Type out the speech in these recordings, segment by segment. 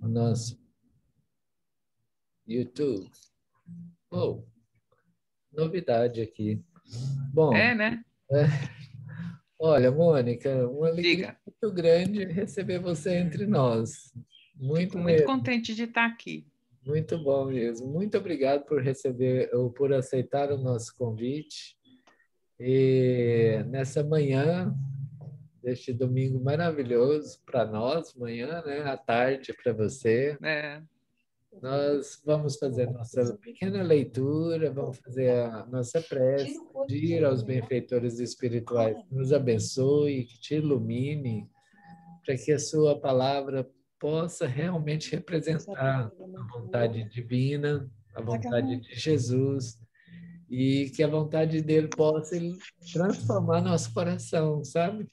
o nosso YouTube. Oh, novidade aqui. Bom, É, né? olha, Mônica, uma alegria Diga. muito grande receber você entre nós. Fico Muito muito mesmo, contente de estar aqui. muito bom mesmo. Muito obrigado por receber ou por aceitar o nosso convite. E nessa manhã deste domingo maravilhoso para nós, manhã, né? À tarde para você. É, Nós vamos fazer nossa pequena leitura, vamos fazer a nossa prece, pedir aos benfeitores espirituais que nos abençoe, que te ilumine, para que a sua palavra possa realmente representar a vontade divina, a vontade de Jesus, e que a vontade dele possa transformar nosso coração, sabe?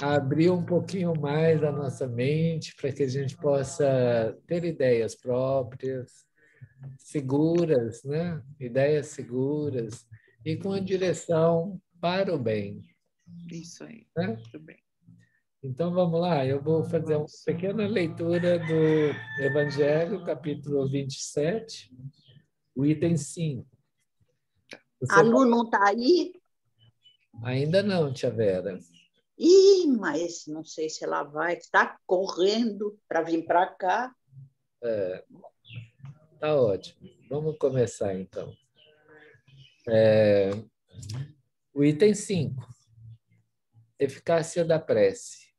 Abrir um pouquinho mais a nossa mente para que a gente possa ter ideias próprias, seguras, né? Ideias seguras e com a direção para o bem, isso aí. né? Muito bem. Então vamos lá, eu vou fazer uma Vamos. pequena leitura do Evangelho, capítulo 27, o item 5. A Você Lu não está aí? ainda não, tia Vera. Ih, mas não sei se ela vai. Está correndo para vir para cá. Tá ótimo. Vamos começar então. O item 5, eficácia da prece.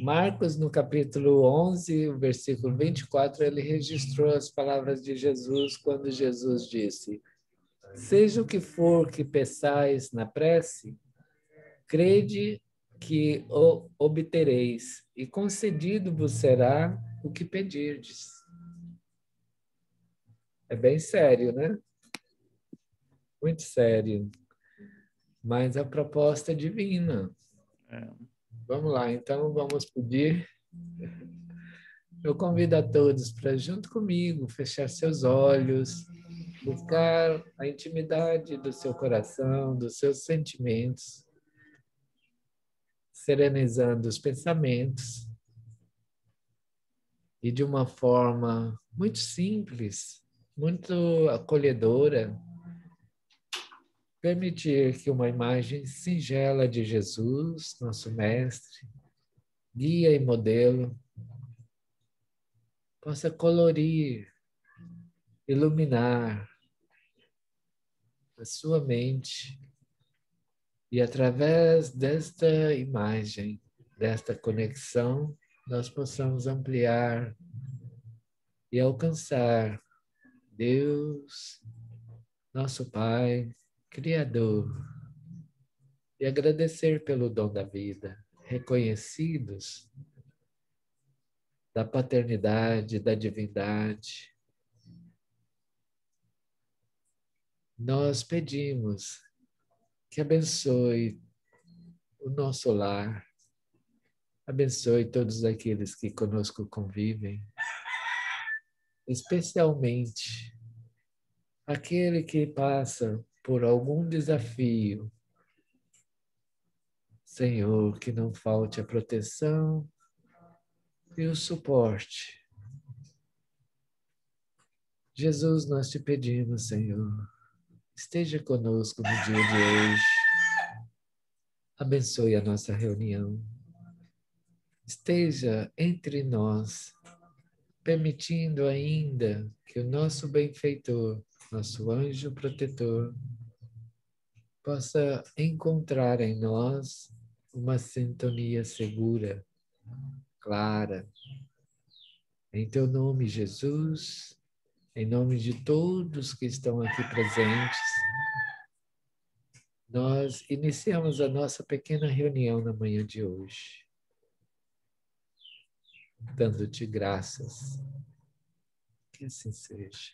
Marcos, no capítulo 11, o versículo 24, ele registrou as palavras de Jesus quando Jesus disse: seja o que for que peçais na prece, crede que o obtereis, e concedido vos será o que pedirdes. É bem sério, né? Muito sério. Mas a proposta é divina. É. Vamos lá, então vamos pedir. Eu convido a todos para, junto comigo, fechar seus olhos, buscar a intimidade do seu coração, dos seus sentimentos, serenizando os pensamentos e de uma forma muito simples, muito acolhedora, permitir que uma imagem singela de Jesus, nosso mestre, guia e modelo, possa colorir, iluminar a sua mente e através desta imagem, desta conexão, nós possamos ampliar e alcançar Deus, nosso Pai, Criador, e agradecer pelo dom da vida, reconhecidos da paternidade, da divindade. Nós pedimos que abençoe o nosso lar, abençoe todos aqueles que conosco convivem, especialmente aquele que passa por algum desafio. Senhor, que não falte a proteção e o suporte. Jesus, nós te pedimos, Senhor, esteja conosco no dia de hoje. Abençoe a nossa reunião. Esteja entre nós, permitindo ainda que o nosso benfeitor, nosso anjo protetor, possa encontrar em nós uma sintonia segura, clara. Em teu nome, Jesus, em nome de todos que estão aqui presentes, nós iniciamos a nossa pequena reunião na manhã de hoje, dando-te graças. Que assim seja.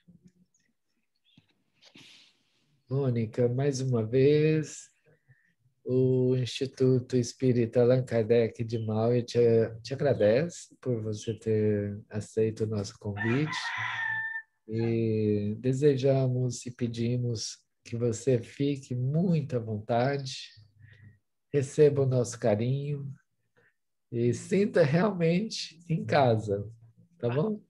Mônica, mais uma vez, o Instituto Espírita Allan Kardec de Mauá te agradece por você ter aceito o nosso convite e desejamos e pedimos que você fique muito à vontade, receba o nosso carinho e sinta realmente em casa, tá bom?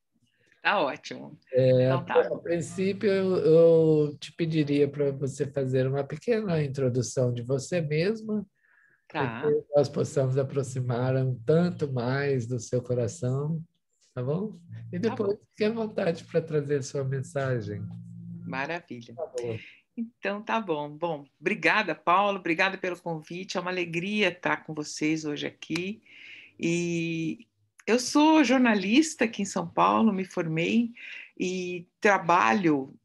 Tá ótimo. É, Então tá. a princípio, eu te pediria para você fazer uma pequena introdução de você mesma, para que Tá. nós possamos aproximar um tanto mais do seu coração, tá bom? E Tá depois bom. fique à vontade para trazer sua mensagem. Maravilha. Tá bom. Então tá bom. Bom, obrigada, Paulo. Obrigada pelo convite. É uma alegria estar com vocês hoje aqui. E eu sou jornalista aqui em São Paulo, me formei e trabalho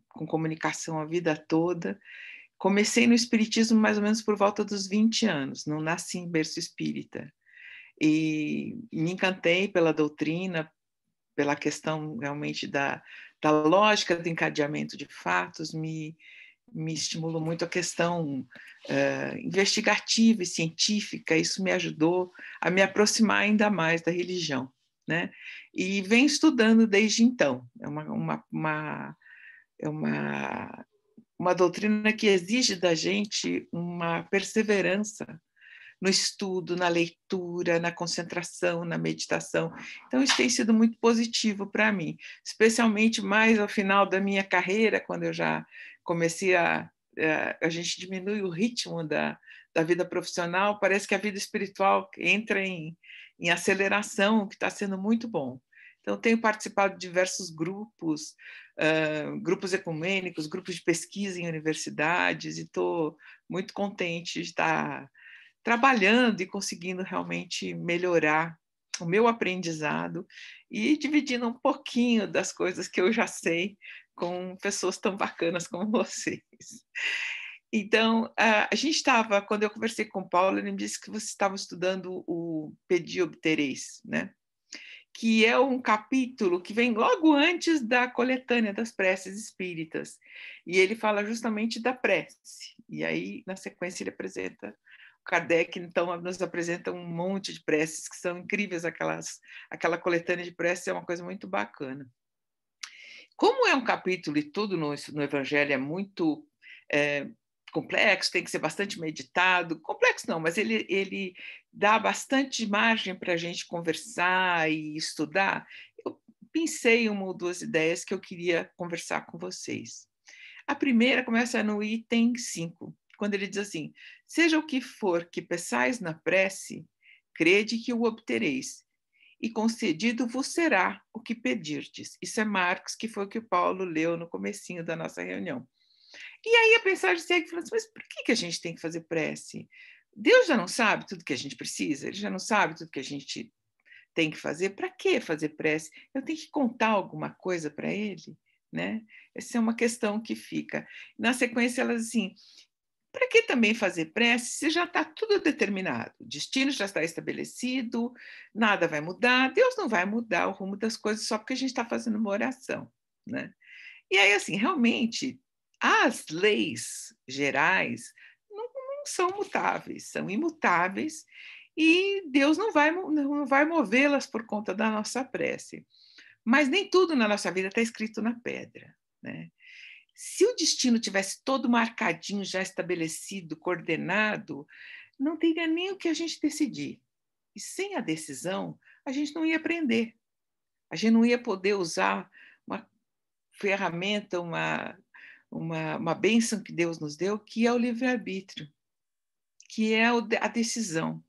com comunicação a vida toda. Comecei no espiritismo mais ou menos por volta dos 20 anos, não nasci em berço espírita. E me encantei pela doutrina, pela questão realmente da lógica do encadeamento de fatos, me estimulou muito a questão investigativa e científica, isso me ajudou a me aproximar ainda mais da religião, né? E venho estudando desde então. É uma doutrina que exige da gente uma perseverança no estudo, na leitura, na concentração, na meditação. Então, isso tem sido muito positivo para mim, especialmente mais ao final da minha carreira, quando eu já comecei a gente diminui o ritmo da vida profissional, parece que a vida espiritual entra em aceleração, o que está sendo muito bom. Então, tenho participado de diversos grupos, grupos ecumênicos, grupos de pesquisa em universidades, e estou muito contente de estar trabalhando e conseguindo realmente melhorar o meu aprendizado e dividindo um pouquinho das coisas que eu já sei com pessoas tão bacanas como vocês. Então, a gente estava, quando eu conversei com o Paulo, ele me disse que você estava estudando o Pedi Obtereis, né? Que é um capítulo que vem logo antes da coletânea das preces espíritas. E ele fala justamente da prece. E aí, na sequência, ele apresenta Kardec, então, nos apresenta um monte de preces que são incríveis, aquela coletânea de preces é uma coisa muito bacana. Como é um capítulo e tudo no Evangelho é muito complexo, tem que ser bastante meditado, complexo não, mas ele dá bastante margem para a gente conversar e estudar, eu pensei uma ou duas ideias que eu queria conversar com vocês. A primeira começa no item 5, quando ele diz assim: seja o que for que peçais na prece, crede que o obtereis, e concedido vos será o que pedirdes. Isso é Marcos, que foi o que o Paulo leu no comecinho da nossa reunião. E aí a mensagem segue falando assim, mas por que a gente tem que fazer prece? Deus já não sabe tudo que a gente precisa? Ele já não sabe tudo que a gente tem que fazer? Para que fazer prece? Eu tenho que contar alguma coisa para ele? Né? Essa é uma questão que fica. Na sequência, ela diz assim, para que também fazer prece se já está tudo determinado? O destino já está estabelecido, nada vai mudar, Deus não vai mudar o rumo das coisas só porque a gente está fazendo uma oração. Né? E aí, assim, realmente, as leis gerais não são mutáveis, são imutáveis, e Deus não vai movê-las por conta da nossa prece. Mas nem tudo na nossa vida está escrito na pedra, né? Se o destino tivesse todo marcadinho, já estabelecido, coordenado, não teria nem o que a gente decidir. E sem a decisão, a gente não ia aprender. A gente não ia poder usar uma ferramenta, uma bênção que Deus nos deu, que é o livre-arbítrio, que é a decisão.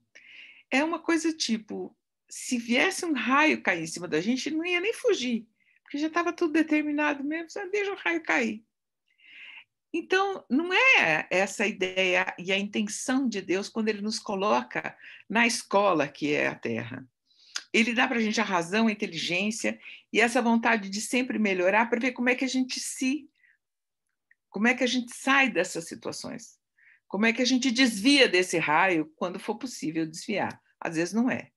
É uma coisa tipo, se viesse um raio cair em cima da gente, não ia nem fugir, porque já estava tudo determinado mesmo, só deixa o raio cair. Então, não é essa a ideia e a intenção de Deus quando ele nos coloca na escola que é a Terra. Ele dá para a gente a razão, a inteligência e essa vontade de sempre melhorar para ver como é que a gente sai dessas situações. Como é que a gente desvia desse raio quando for possível desviar. Às vezes não é.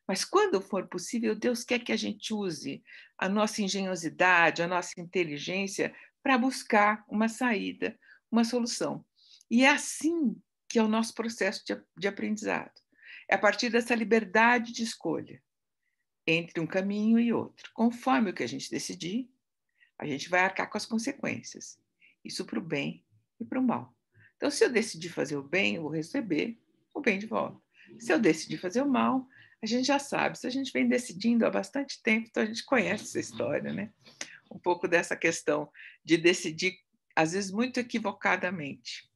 Mas quando for possível, Deus quer que a gente use a nossa engenhosidade, a nossa inteligência para buscar uma saída, uma solução. E é assim que é o nosso processo de aprendizado. É a partir dessa liberdade de escolha entre um caminho e outro. Conforme o que a gente decidir, a gente vai arcar com as consequências. Isso para o bem e para o mal. Então, se eu decidir fazer o bem, eu vou receber o bem de volta. Se eu decidir fazer o mal, A gente já sabe, se a gente vem decidindo há bastante tempo, então a gente conhece essa história, né? Um pouco dessa questão de decidir, às vezes muito equivocadamente.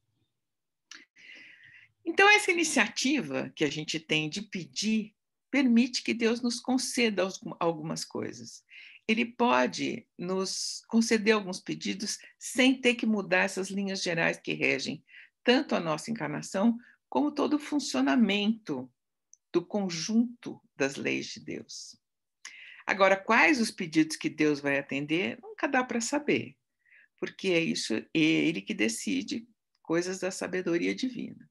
Então, essa iniciativa que a gente tem de pedir permite que Deus nos conceda algumas coisas. Ele pode nos conceder alguns pedidos sem ter que mudar essas linhas gerais que regem tanto a nossa encarnação como todo o funcionamento do conjunto das leis de Deus. Agora, quais os pedidos que Deus vai atender, nunca dá para saber, porque é ele que decide coisas da sabedoria divina.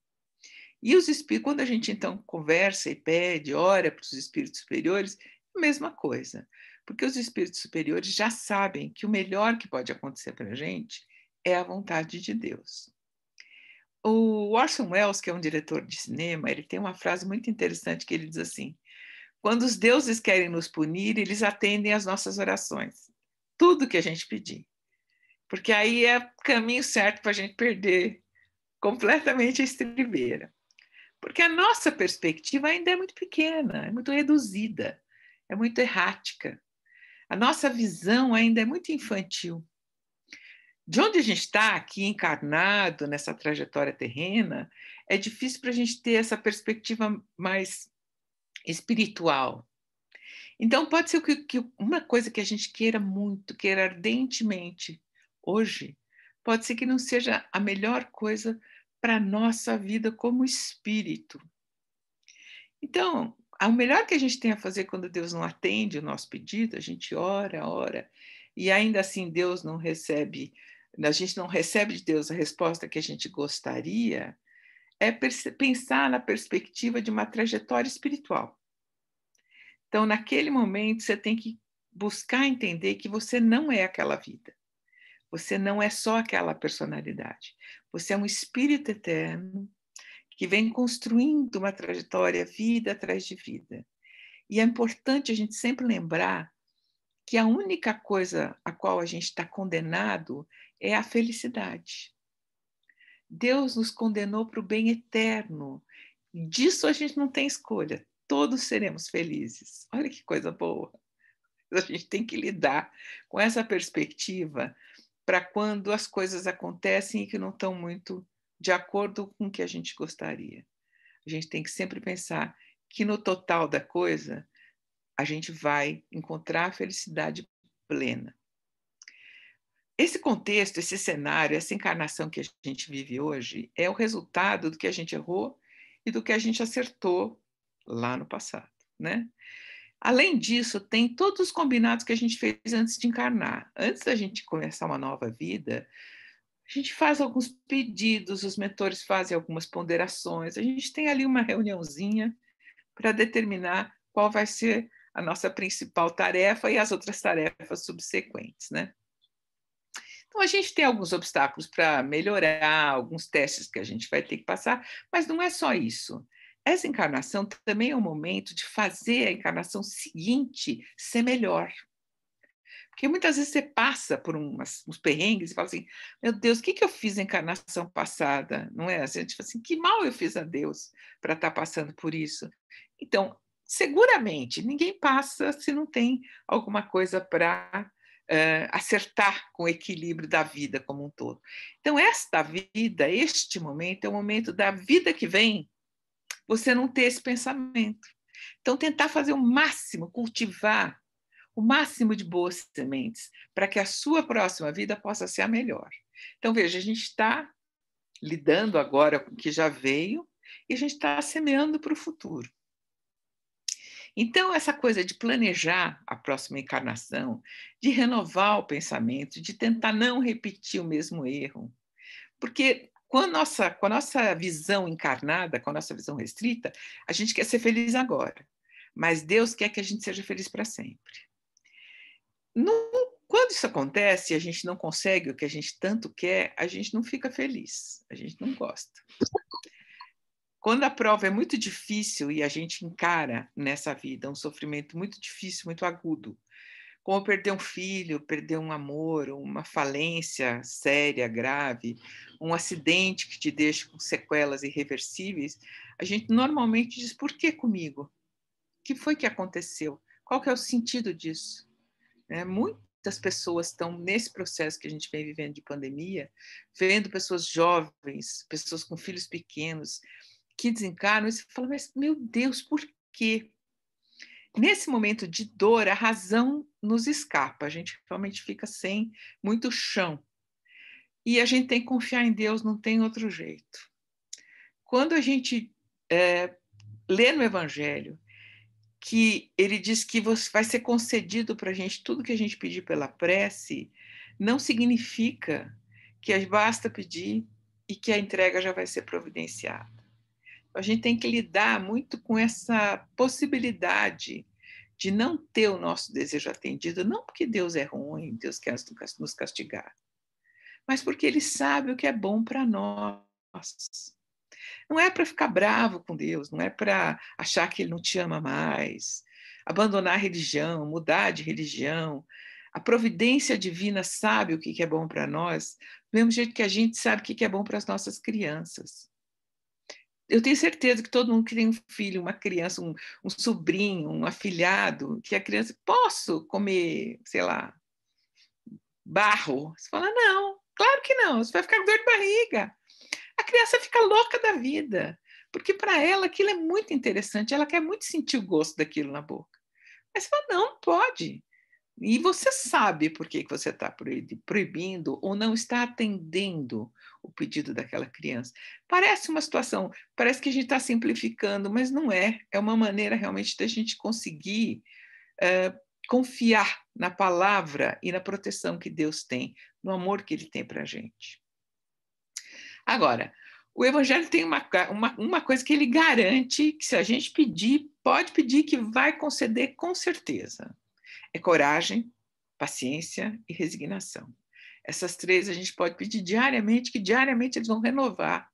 E os espíritos, quando a gente então conversa e pede, ora para os espíritos superiores, a mesma coisa, porque os espíritos superiores já sabem que o melhor que pode acontecer para a gente é a vontade de Deus. O Orson Welles, que é um diretor de cinema, ele tem uma frase muito interessante que ele diz assim: quando os deuses querem nos punir, eles atendem às nossas orações, tudo que a gente pedir, porque aí é o caminho certo para a gente perder completamente a estribeira. Porque a nossa perspectiva ainda é muito pequena, é muito reduzida, é muito errática. A nossa visão ainda é muito infantil. De onde a gente está aqui encarnado nessa trajetória terrena, é difícil para a gente ter essa perspectiva mais espiritual. Então, pode ser que uma coisa que a gente queira muito, queira ardentemente hoje, pode ser que não seja a melhor coisa para a nossa vida como espírito. Então, o melhor que a gente tem a fazer quando Deus não atende o nosso pedido, a gente ora, e ainda assim Deus não recebe, a gente não recebe de Deus a resposta que a gente gostaria, é pensar na perspectiva de uma trajetória espiritual. Então, naquele momento, você tem que buscar entender que você não é aquela vida. Você não é só aquela personalidade. Você é um espírito eterno que vem construindo uma trajetória vida atrás de vida. E é importante a gente sempre lembrar que a única coisa a qual a gente está condenado é a felicidade. Deus nos condenou para o bem eterno. Disso a gente não tem escolha. Todos seremos felizes. Olha que coisa boa. A gente tem que lidar com essa perspectiva para quando as coisas acontecem e que não estão muito de acordo com o que a gente gostaria. A gente tem que sempre pensar que no total da coisa a gente vai encontrar a felicidade plena. Esse contexto, esse cenário, essa encarnação que a gente vive hoje é o resultado do que a gente errou e do que a gente acertou lá no passado, né? Além disso, tem todos os combinados que a gente fez antes de encarnar. Antes da gente começar uma nova vida, a gente faz alguns pedidos, os mentores fazem algumas ponderações, a gente tem ali uma reuniãozinha para determinar qual vai ser a nossa principal tarefa e as outras tarefas subsequentes, né? Então, a gente tem alguns obstáculos para melhorar, alguns testes que a gente vai ter que passar, mas não é só isso. Essa encarnação também é um momento de fazer a encarnação seguinte ser melhor. Porque muitas vezes você passa por uns perrengues e fala assim, meu Deus, o que eu fiz na encarnação passada? Não é? A gente fala assim, que mal eu fiz a Deus para estar passando por isso? Então, seguramente, ninguém passa se não tem alguma coisa para acertar com o equilíbrio da vida como um todo. Então, esta vida, este momento, é o momento da vida que vem, você não ter esse pensamento. Então, tentar fazer o máximo, cultivar o máximo de boas sementes, para que a sua próxima vida possa ser a melhor. Então, veja, a gente está lidando agora com o que já veio e a gente está semeando para o futuro. Então, essa coisa de planejar a próxima encarnação, de renovar o pensamento, de tentar não repetir o mesmo erro, porque com a nossa visão encarnada, com a nossa visão restrita, a gente quer ser feliz agora, mas Deus quer que a gente seja feliz para sempre. Quando isso acontece e a gente não consegue o que a gente tanto quer, a gente não fica feliz, a gente não gosta. Quando a prova é muito difícil e a gente encara nessa vida um sofrimento muito difícil, muito agudo, como perder um filho, perder um amor, uma falência séria, grave, um acidente que te deixa com sequelas irreversíveis, a gente normalmente diz, por que comigo? que foi que aconteceu? Qual que é o sentido disso? Muitas pessoas estão nesse processo que a gente vem vivendo de pandemia, vendo pessoas jovens, pessoas com filhos pequenos, que desencarnam e você fala, mas meu Deus, por quê? Nesse momento de dor, a razão nos escapa, a gente realmente fica sem muito chão. E a gente tem que confiar em Deus, não tem outro jeito. Quando a gente lê no Evangelho que ele diz que vai ser concedido para a gente tudo que a gente pedir pela prece, não significa que basta pedir e que a entrega já vai ser providenciada. A gente tem que lidar muito com essa possibilidade de não ter o nosso desejo atendido, não porque Deus é ruim, Deus quer nos castigar, mas porque Ele sabe o que é bom para nós. Não é para ficar bravo com Deus, não é para achar que Ele não te ama mais, abandonar a religião, mudar de religião. A providência divina sabe o que é bom para nós, do mesmo jeito que a gente sabe o que é bom para as nossas crianças. Eu tenho certeza que todo mundo que tem um filho, uma criança, um sobrinho, um afilhado, que a criança, posso comer, sei lá, barro? Você fala, não, claro que não, você vai ficar com dor de barriga. A criança fica louca da vida, porque para ela aquilo é muito interessante, ela quer muito sentir o gosto daquilo na boca. Mas você fala, não pode. E você sabe por que você está proibindo ou não está atendendo o pedido daquela criança. Parece uma situação, parece que a gente está simplificando, mas não é. É uma maneira realmente da gente conseguir confiar na palavra e na proteção que Deus tem, no amor que Ele tem para a gente. Agora, o Evangelho tem uma coisa que ele garante, que se a gente pedir, pode pedir que vai conceder com certeza. É coragem, paciência e resignação. Essas três a gente pode pedir diariamente, que diariamente eles vão renovar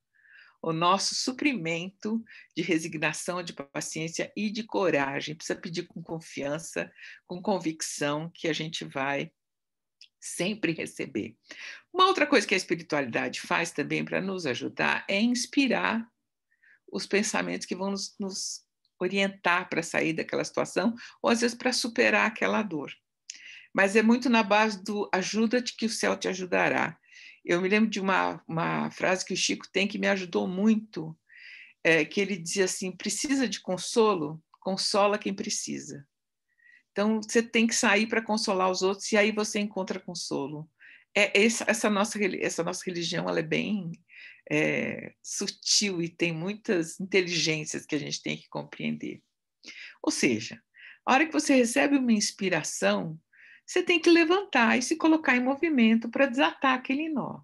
o nosso suprimento de resignação, de paciência e de coragem. Precisa pedir com confiança, com convicção, que a gente vai sempre receber. Uma outra coisa que a espiritualidade faz também para nos ajudar é inspirar os pensamentos que vão nos orientar para sair daquela situação, ou às vezes para superar aquela dor. Mas é muito na base do ajuda-te que o céu te ajudará. Eu me lembro de uma frase que o Chico tem que me ajudou muito, que ele dizia assim, precisa de consolo? Consola quem precisa. Então, você tem que sair para consolar os outros e aí você encontra consolo. Essa nossa religião ela é bem sutil e tem muitas inteligências que a gente tem que compreender. Ou seja, a hora que você recebe uma inspiração, você tem que levantar e se colocar em movimento para desatar aquele nó.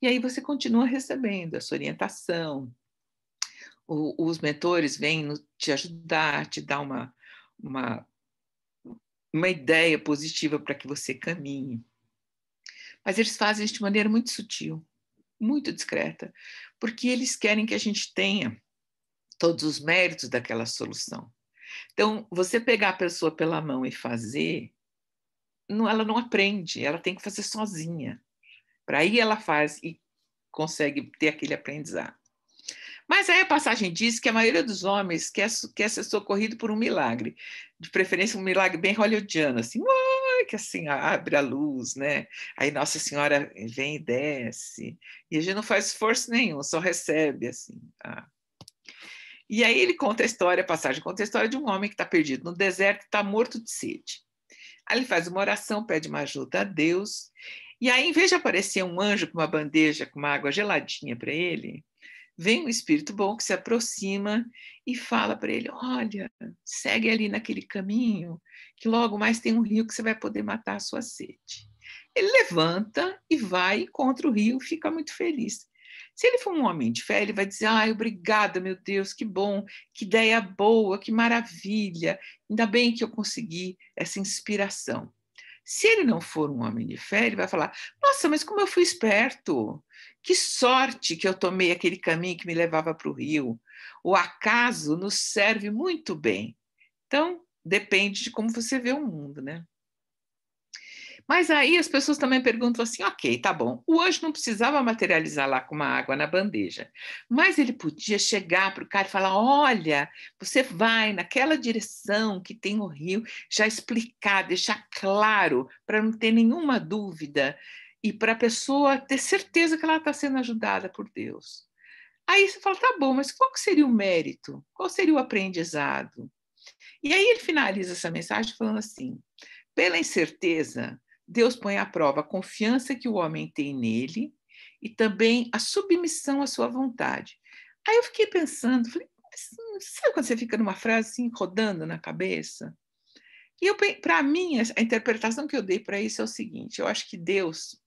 E aí você continua recebendo essa orientação. Os mentores vêm te ajudar, te dar uma ideia positiva para que você caminhe. Mas eles fazem isso de maneira muito sutil, muito discreta, porque eles querem que a gente tenha todos os méritos daquela solução. Então, você pegar a pessoa pela mão e fazer, ela não aprende, ela tem que fazer sozinha. Para aí ela faz e consegue ter aquele aprendizado. Mas aí a passagem diz que a maioria dos homens quer ser socorrido por um milagre, de preferência um milagre bem hollywoodiano, assim, que assim abre a luz, né? Aí Nossa Senhora vem e desce, e a gente não faz esforço nenhum, só recebe, assim. Tá? E aí ele conta a história, a passagem conta a história de um homem que está perdido no deserto, está morto de sede. Aí ele faz uma oração, pede uma ajuda a Deus, e aí, em vez de aparecer um anjo com uma bandeja com uma água geladinha para ele, vem um espírito bom que se aproxima e fala para ele, olha, segue ali naquele caminho, que logo mais tem um rio que você vai poder matar a sua sede. Ele levanta e vai, encontra o rio, fica muito feliz. Se ele for um homem de fé, ele vai dizer, obrigada, meu Deus, que bom, que ideia boa, que maravilha, ainda bem que eu consegui essa inspiração. Se ele não for um homem de fé, ele vai falar, nossa, mas como eu fui esperto, que sorte que eu tomei aquele caminho que me levava para o rio. O acaso nos serve muito bem. Então, depende de como você vê o mundo, né? Mas aí as pessoas também perguntam assim, ok, tá bom, o anjo não precisava materializar lá com uma água na bandeja, mas ele podia chegar para o cara e falar, olha, você vai naquela direção que tem o rio, já explicar, deixar claro, para não ter nenhuma dúvida, e para a pessoa ter certeza que ela está sendo ajudada por Deus. Aí você fala, tá bom, mas qual que seria o mérito? Qual seria o aprendizado? E aí ele finaliza essa mensagem falando assim, pela incerteza, Deus põe à prova a confiança que o homem tem nele e também a submissão à sua vontade. Aí eu fiquei pensando, falei, sabe quando você fica numa frase assim, rodando na cabeça? E para mim, a interpretação que eu dei para isso é o seguinte, eu acho que Deus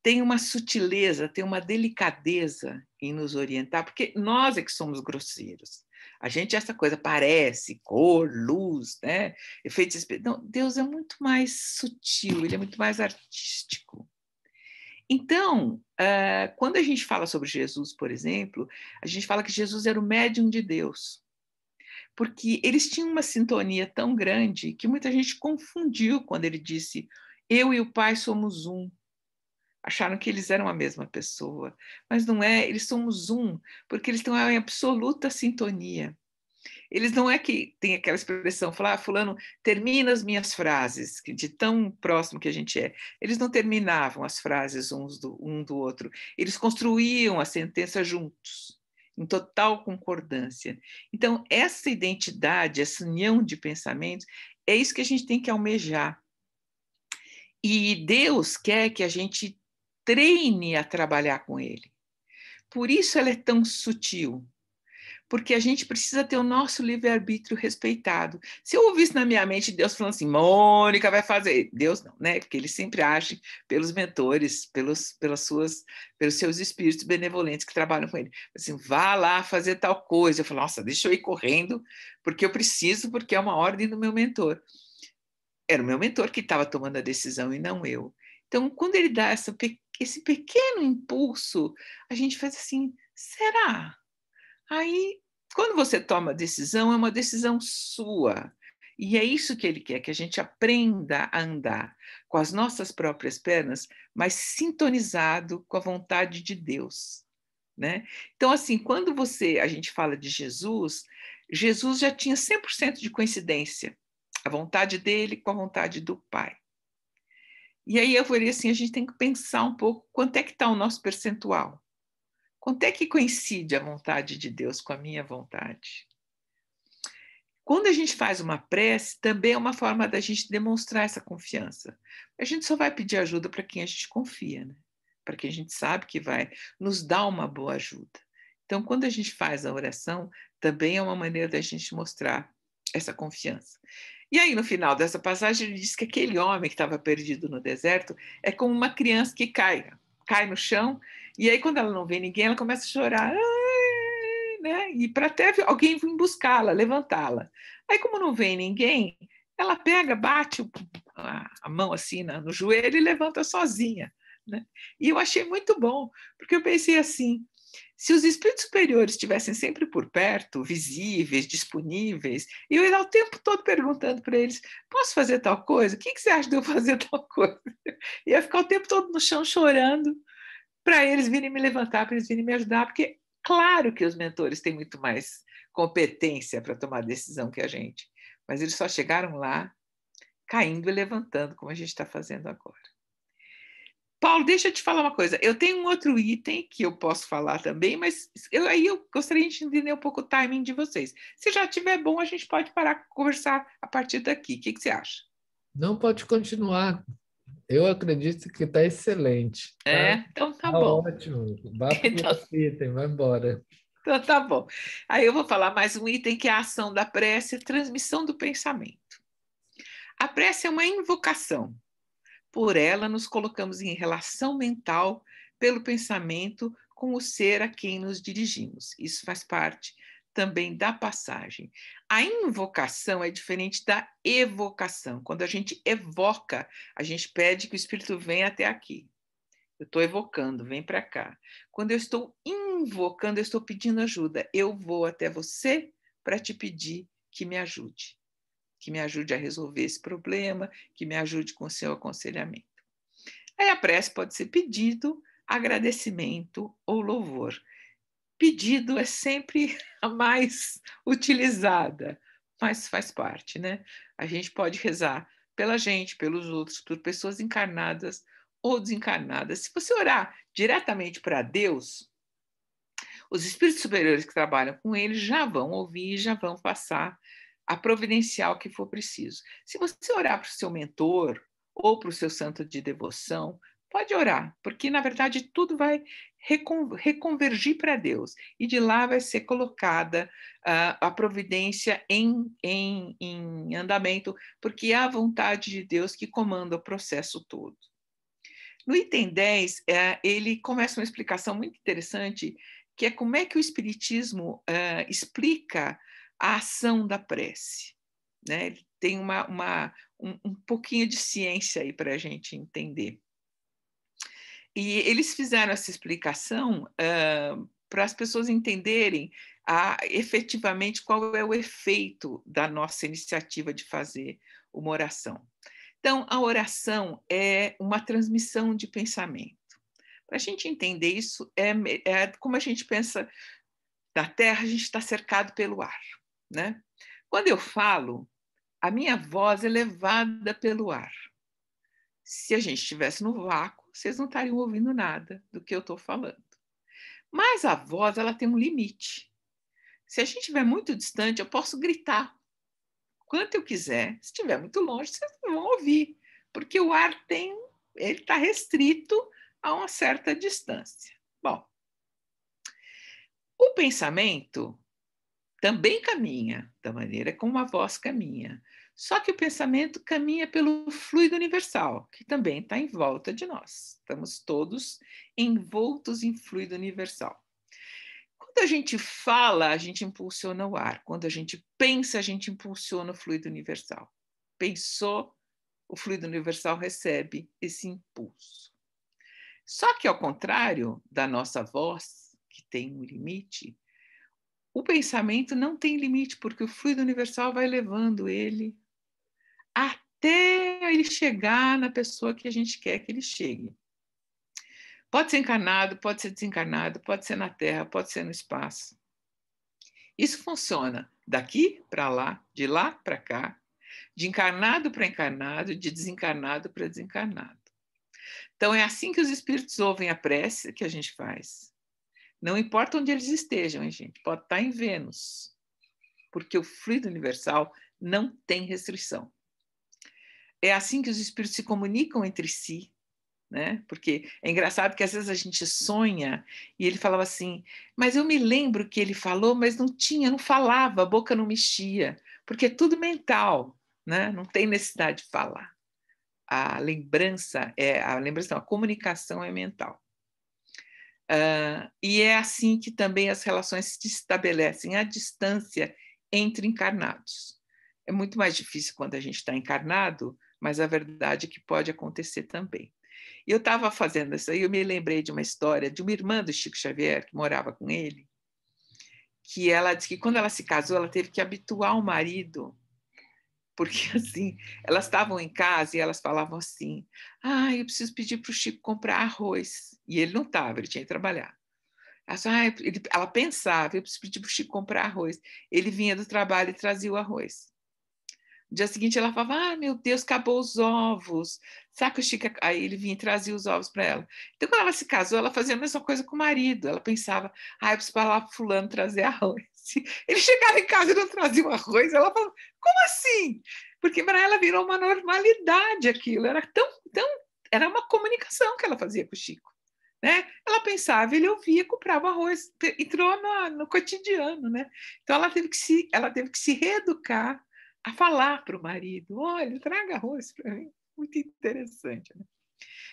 tem uma sutileza, tem uma delicadeza em nos orientar, porque nós é que somos grosseiros. A gente, essa coisa parece, cor, luz, né? Efeitos especiais. Não, Deus é muito mais sutil, ele é muito mais artístico. Então, quando a gente fala sobre Jesus, por exemplo, a gente fala que Jesus era o médium de Deus, porque eles tinham uma sintonia tão grande que muita gente confundiu quando ele disse: Eu e o Pai somos um. Acharam que eles eram a mesma pessoa, mas não é, eles somos um, porque eles estão em absoluta sintonia. Eles não é que tem aquela expressão, falar, fulano termina as minhas frases, de tão próximo que a gente é. Eles não terminavam as frases um do outro, eles construíam a sentença juntos, em total concordância. Então, essa identidade, essa união de pensamentos, é isso que a gente tem que almejar. E Deus quer que a gente treine a trabalhar com ele. Por isso ela é tão sutil, porque a gente precisa ter o nosso livre-arbítrio respeitado. Se eu ouvisse na minha mente Deus falando assim, Mônica vai fazer, Deus não, né? Porque ele sempre age pelos mentores, pelos seus espíritos benevolentes que trabalham com ele. Assim, vá lá fazer tal coisa. Eu falo, nossa, deixa eu ir correndo, porque eu preciso, porque é uma ordem do meu mentor. Era o meu mentor que estava tomando a decisão e não eu. Então, quando ele dá esse pequeno impulso, a gente faz assim, será? Aí, quando você toma a decisão, é uma decisão sua. E é isso que ele quer, que a gente aprenda a andar com as nossas próprias pernas, mas sintonizado com a vontade de Deus, né? Então, assim, quando a gente fala de Jesus, Jesus já tinha 100% de coincidência, a vontade dele com a vontade do Pai. E aí eu falei assim, a gente tem que pensar um pouco quanto é que está o nosso percentual. Quanto é que coincide a vontade de Deus com a minha vontade? Quando a gente faz uma prece, também é uma forma da gente demonstrar essa confiança. A gente só vai pedir ajuda para quem a gente confia, né? Para quem a gente sabe que vai nos dar uma boa ajuda. Então, quando a gente faz a oração, também é uma maneira da gente mostrar essa confiança. E aí, no final dessa passagem, ele diz que aquele homem que estava perdido no deserto é como uma criança que cai no chão, e aí, quando ela não vê ninguém, ela começa a chorar, né? E para até alguém vir buscá-la, levantá-la. Aí, como não vem ninguém, ela pega, bate a mão assim no joelho e levanta sozinha, né? E eu achei muito bom, porque eu pensei assim, se os espíritos superiores estivessem sempre por perto, visíveis, disponíveis, e eu ia o tempo todo perguntando para eles, posso fazer tal coisa? O que você acha de eu fazer tal coisa? E ia ficar o tempo todo no chão chorando para eles virem me levantar, para eles virem me ajudar, porque claro que os mentores têm muito mais competência para tomar decisão que a gente, mas eles só chegaram lá caindo e levantando, como a gente está fazendo agora. Paulo, deixa eu te falar uma coisa. Eu tenho um outro item que eu posso falar também, mas aí eu gostaria de entender um pouco o timing de vocês. Se já estiver bom, a gente pode parar de conversar a partir daqui. O que você acha? Não pode continuar. Eu acredito que está excelente. Então tá Tá bom. ótimo. Vá para o Então, outro item, vai embora. então tá bom. Aí eu vou falar mais um item que é a ação da prece, a transmissão do pensamento. A prece é uma invocação. Por ela, nos colocamos em relação mental pelo pensamento com o ser a quem nos dirigimos. Isso faz parte também da passagem. A invocação é diferente da evocação. Quando a gente evoca, a gente pede que o Espírito venha até aqui. Eu estou evocando, vem para cá. Quando eu estou invocando, eu estou pedindo ajuda. Eu vou até você para te pedir que me ajude. que me ajude a resolver esse problema, que me ajude com o seu aconselhamento. Aí a prece pode ser pedido, agradecimento ou louvor. Pedido é sempre a mais utilizada, mas faz parte, né? A gente pode rezar pela gente, pelos outros, por pessoas encarnadas ou desencarnadas. Se você orar diretamente para Deus, os espíritos superiores que trabalham com ele já vão ouvir, já vão passar a providenciar o que for preciso. Se você orar para o seu mentor ou para o seu santo de devoção, pode orar, porque, na verdade, tudo vai reconvergir para Deus, e de lá vai ser colocada a providência em andamento, porque é a vontade de Deus que comanda o processo todo. No item 10, ele começa uma explicação muito interessante, que é como é que o Espiritismo explica a ação da prece. Né? Ele tem um pouquinho de ciência aí para a gente entender. E eles fizeram essa explicação para as pessoas entenderem efetivamente qual é o efeito da nossa iniciativa de fazer uma oração. Então, a oração é uma transmissão de pensamento. Para a gente entender isso, é como a gente pensa na Terra, a gente está cercado pelo ar. Né? Quando eu falo, a minha voz é levada pelo ar. Se a gente estivesse no vácuo, vocês não estariam ouvindo nada do que eu estou falando. Mas a voz, ela tem um limite. Se a gente estiver muito distante, eu posso gritar quanto eu quiser. Se estiver muito longe, vocês não vão ouvir, porque o ar ele está restrito a uma certa distância. Bom, o pensamento também caminha da maneira como a voz caminha. Só que o pensamento caminha pelo fluido universal, que também está em volta de nós. Estamos todos envoltos em fluido universal. Quando a gente fala, a gente impulsiona o ar. Quando a gente pensa, a gente impulsiona o fluido universal. Pensou, o fluido universal recebe esse impulso. Só que, ao contrário da nossa voz, que tem um limite, o pensamento não tem limite, porque o fluido universal vai levando ele até ele chegar na pessoa que a gente quer que ele chegue. Pode ser encarnado, pode ser desencarnado, pode ser na Terra, pode ser no espaço. Isso funciona daqui para lá para cá, de encarnado para encarnado, de desencarnado para desencarnado. Então, é assim que os espíritos ouvem a prece que a gente faz. Não importa onde eles estejam, hein, gente? Pode estar em Vênus, porque o fluido universal não tem restrição. É assim que os espíritos se comunicam entre si, né? Porque é engraçado que às vezes a gente sonha e ele falava assim, mas eu me lembro que ele falou, mas não falava, a boca não mexia, porque é tudo mental, né? Não tem necessidade de falar. A comunicação é mental. E é assim que também as relações se estabelecem à distância entre encarnados. É muito mais difícil quando a gente está encarnado, mas a verdade é que pode acontecer também. E eu estava fazendo isso aí, eu me lembrei de uma história de uma irmã do Chico Xavier, que morava com ele, que ela disse que quando ela se casou, ela teve que habituar o marido, porque assim, elas estavam em casa e elas falavam assim, eu preciso pedir para o Chico comprar arroz. E ele não estava, ele tinha que trabalhar. Ela pensava, eu preciso pedir para o Chico comprar arroz. Ele vinha do trabalho e trazia o arroz. No dia seguinte ela falava, meu Deus, acabou os ovos. Sabe que o Chico... Aí ele vinha e trazia os ovos para ela. Então, quando ela se casou, ela fazia a mesma coisa com o marido. Ela pensava, eu preciso falar para fulano trazer arroz. Ele chegava em casa e não trazia o arroz. Ela falava, como assim? Porque para ela virou uma normalidade aquilo. Era uma comunicação que ela fazia com o Chico. Né? Ela pensava, ele ouvia, comprava arroz. Entrou no cotidiano. Né? Então, ela teve que se reeducar a falar para o marido, olha, traga arroz para mim. Muito interessante. Né?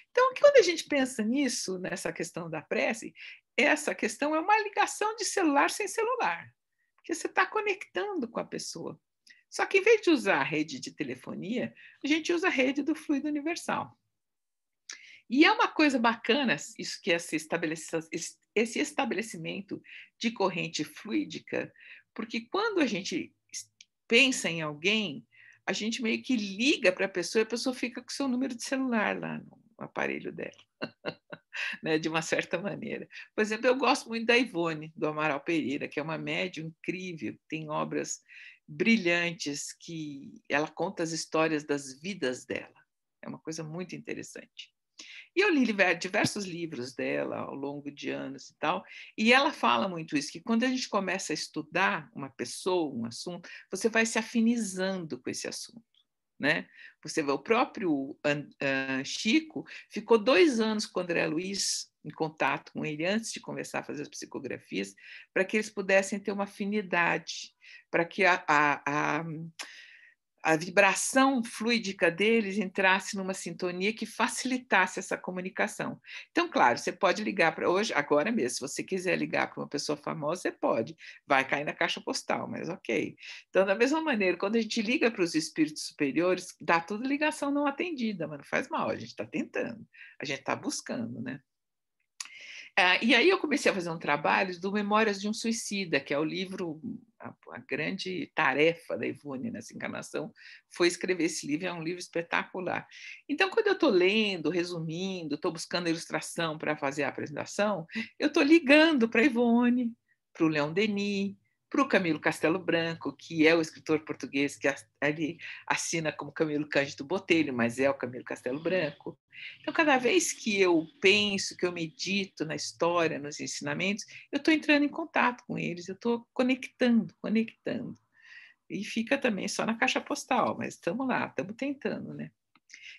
Então, quando a gente pensa nisso, nessa questão da prece, essa questão é uma ligação de celular sem celular, porque você está conectando com a pessoa. Só que, em vez de usar a rede de telefonia, a gente usa a rede do fluido universal. E é uma coisa bacana isso que esse estabelecimento de corrente fluídica, porque quando a gente pensa em alguém, a gente meio que liga para a pessoa e a pessoa fica com o seu número de celular lá no aparelho dela, né, de uma certa maneira. Por exemplo, eu gosto muito da Ivone, do Amaral Pereira, que é uma médium incrível, tem obras brilhantes, que ela conta as histórias das vidas dela. É uma coisa muito interessante. E eu li diversos livros dela ao longo de anos e tal, e ela fala muito isso, que quando a gente começa a estudar uma pessoa, um assunto, você vai se afinizando com esse assunto, né? Você vê, o próprio Chico ficou 2 anos com o André Luiz em contato com ele antes de começar a fazer as psicografias, para que eles pudessem ter uma afinidade, para que a vibração fluídica deles entrasse numa sintonia que facilitasse essa comunicação. Então, claro, você pode ligar para hoje, agora mesmo, se você quiser ligar para uma pessoa famosa, você pode, vai cair na caixa postal, mas ok. Então, da mesma maneira, quando a gente liga para os espíritos superiores, dá tudo ligação não atendida, mas não faz mal, a gente está tentando, a gente está buscando, né? E aí eu comecei a fazer um trabalho do Memórias de um Suicida, que é o livro, a grande tarefa da Ivone nessa encarnação foi escrever esse livro, é um livro espetacular. Então, quando eu estou lendo, resumindo, estou buscando ilustração para fazer a apresentação, eu estou ligando para a Ivone, para o Leon Denis, para o Camilo Castelo Branco, que é o escritor português que ali assina como Camilo Cândido Botelho, mas é o Camilo Castelo Branco. Então, cada vez que eu penso, que eu medito na história, nos ensinamentos, eu estou entrando em contato com eles, eu estou conectando. E fica também só na caixa postal, mas estamos lá, estamos tentando, né?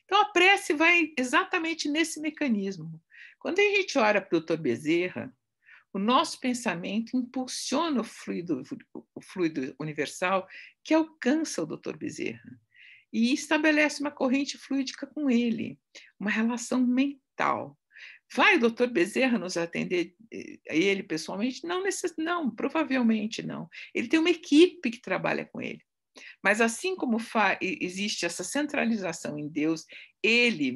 Então, a prece vai exatamente nesse mecanismo. Quando a gente ora para o Dr. Bezerra, o nosso pensamento impulsiona o fluido universal que alcança o Dr. Bezerra e estabelece uma corrente fluídica com ele, uma relação mental. Vai o doutor Bezerra nos atender, ele pessoalmente? Não, provavelmente não. Ele tem uma equipe que trabalha com ele. Mas assim como existe essa centralização em Deus, ele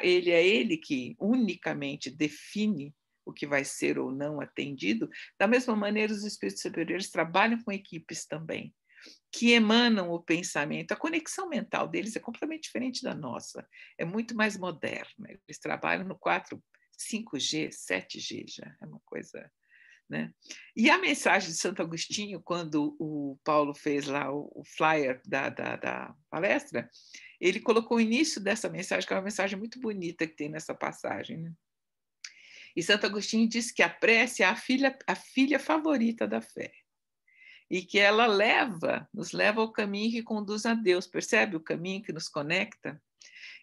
é ele que unicamente define o que vai ser ou não atendido, da mesma maneira os espíritos superiores trabalham com equipes também, que emanam o pensamento. A conexão mental deles é completamente diferente da nossa, é muito mais moderna. Eles trabalham no 5G, 7G já, é uma coisa... Né? E a mensagem de Santo Agostinho, quando o Paulo fez lá o flyer da palestra, ele colocou o início dessa mensagem, que é uma mensagem muito bonita que tem nessa passagem. Né? E Santo Agostinho diz que a prece é a filha favorita da fé. E que ela nos leva ao caminho que conduz a Deus, percebe? O caminho que nos conecta.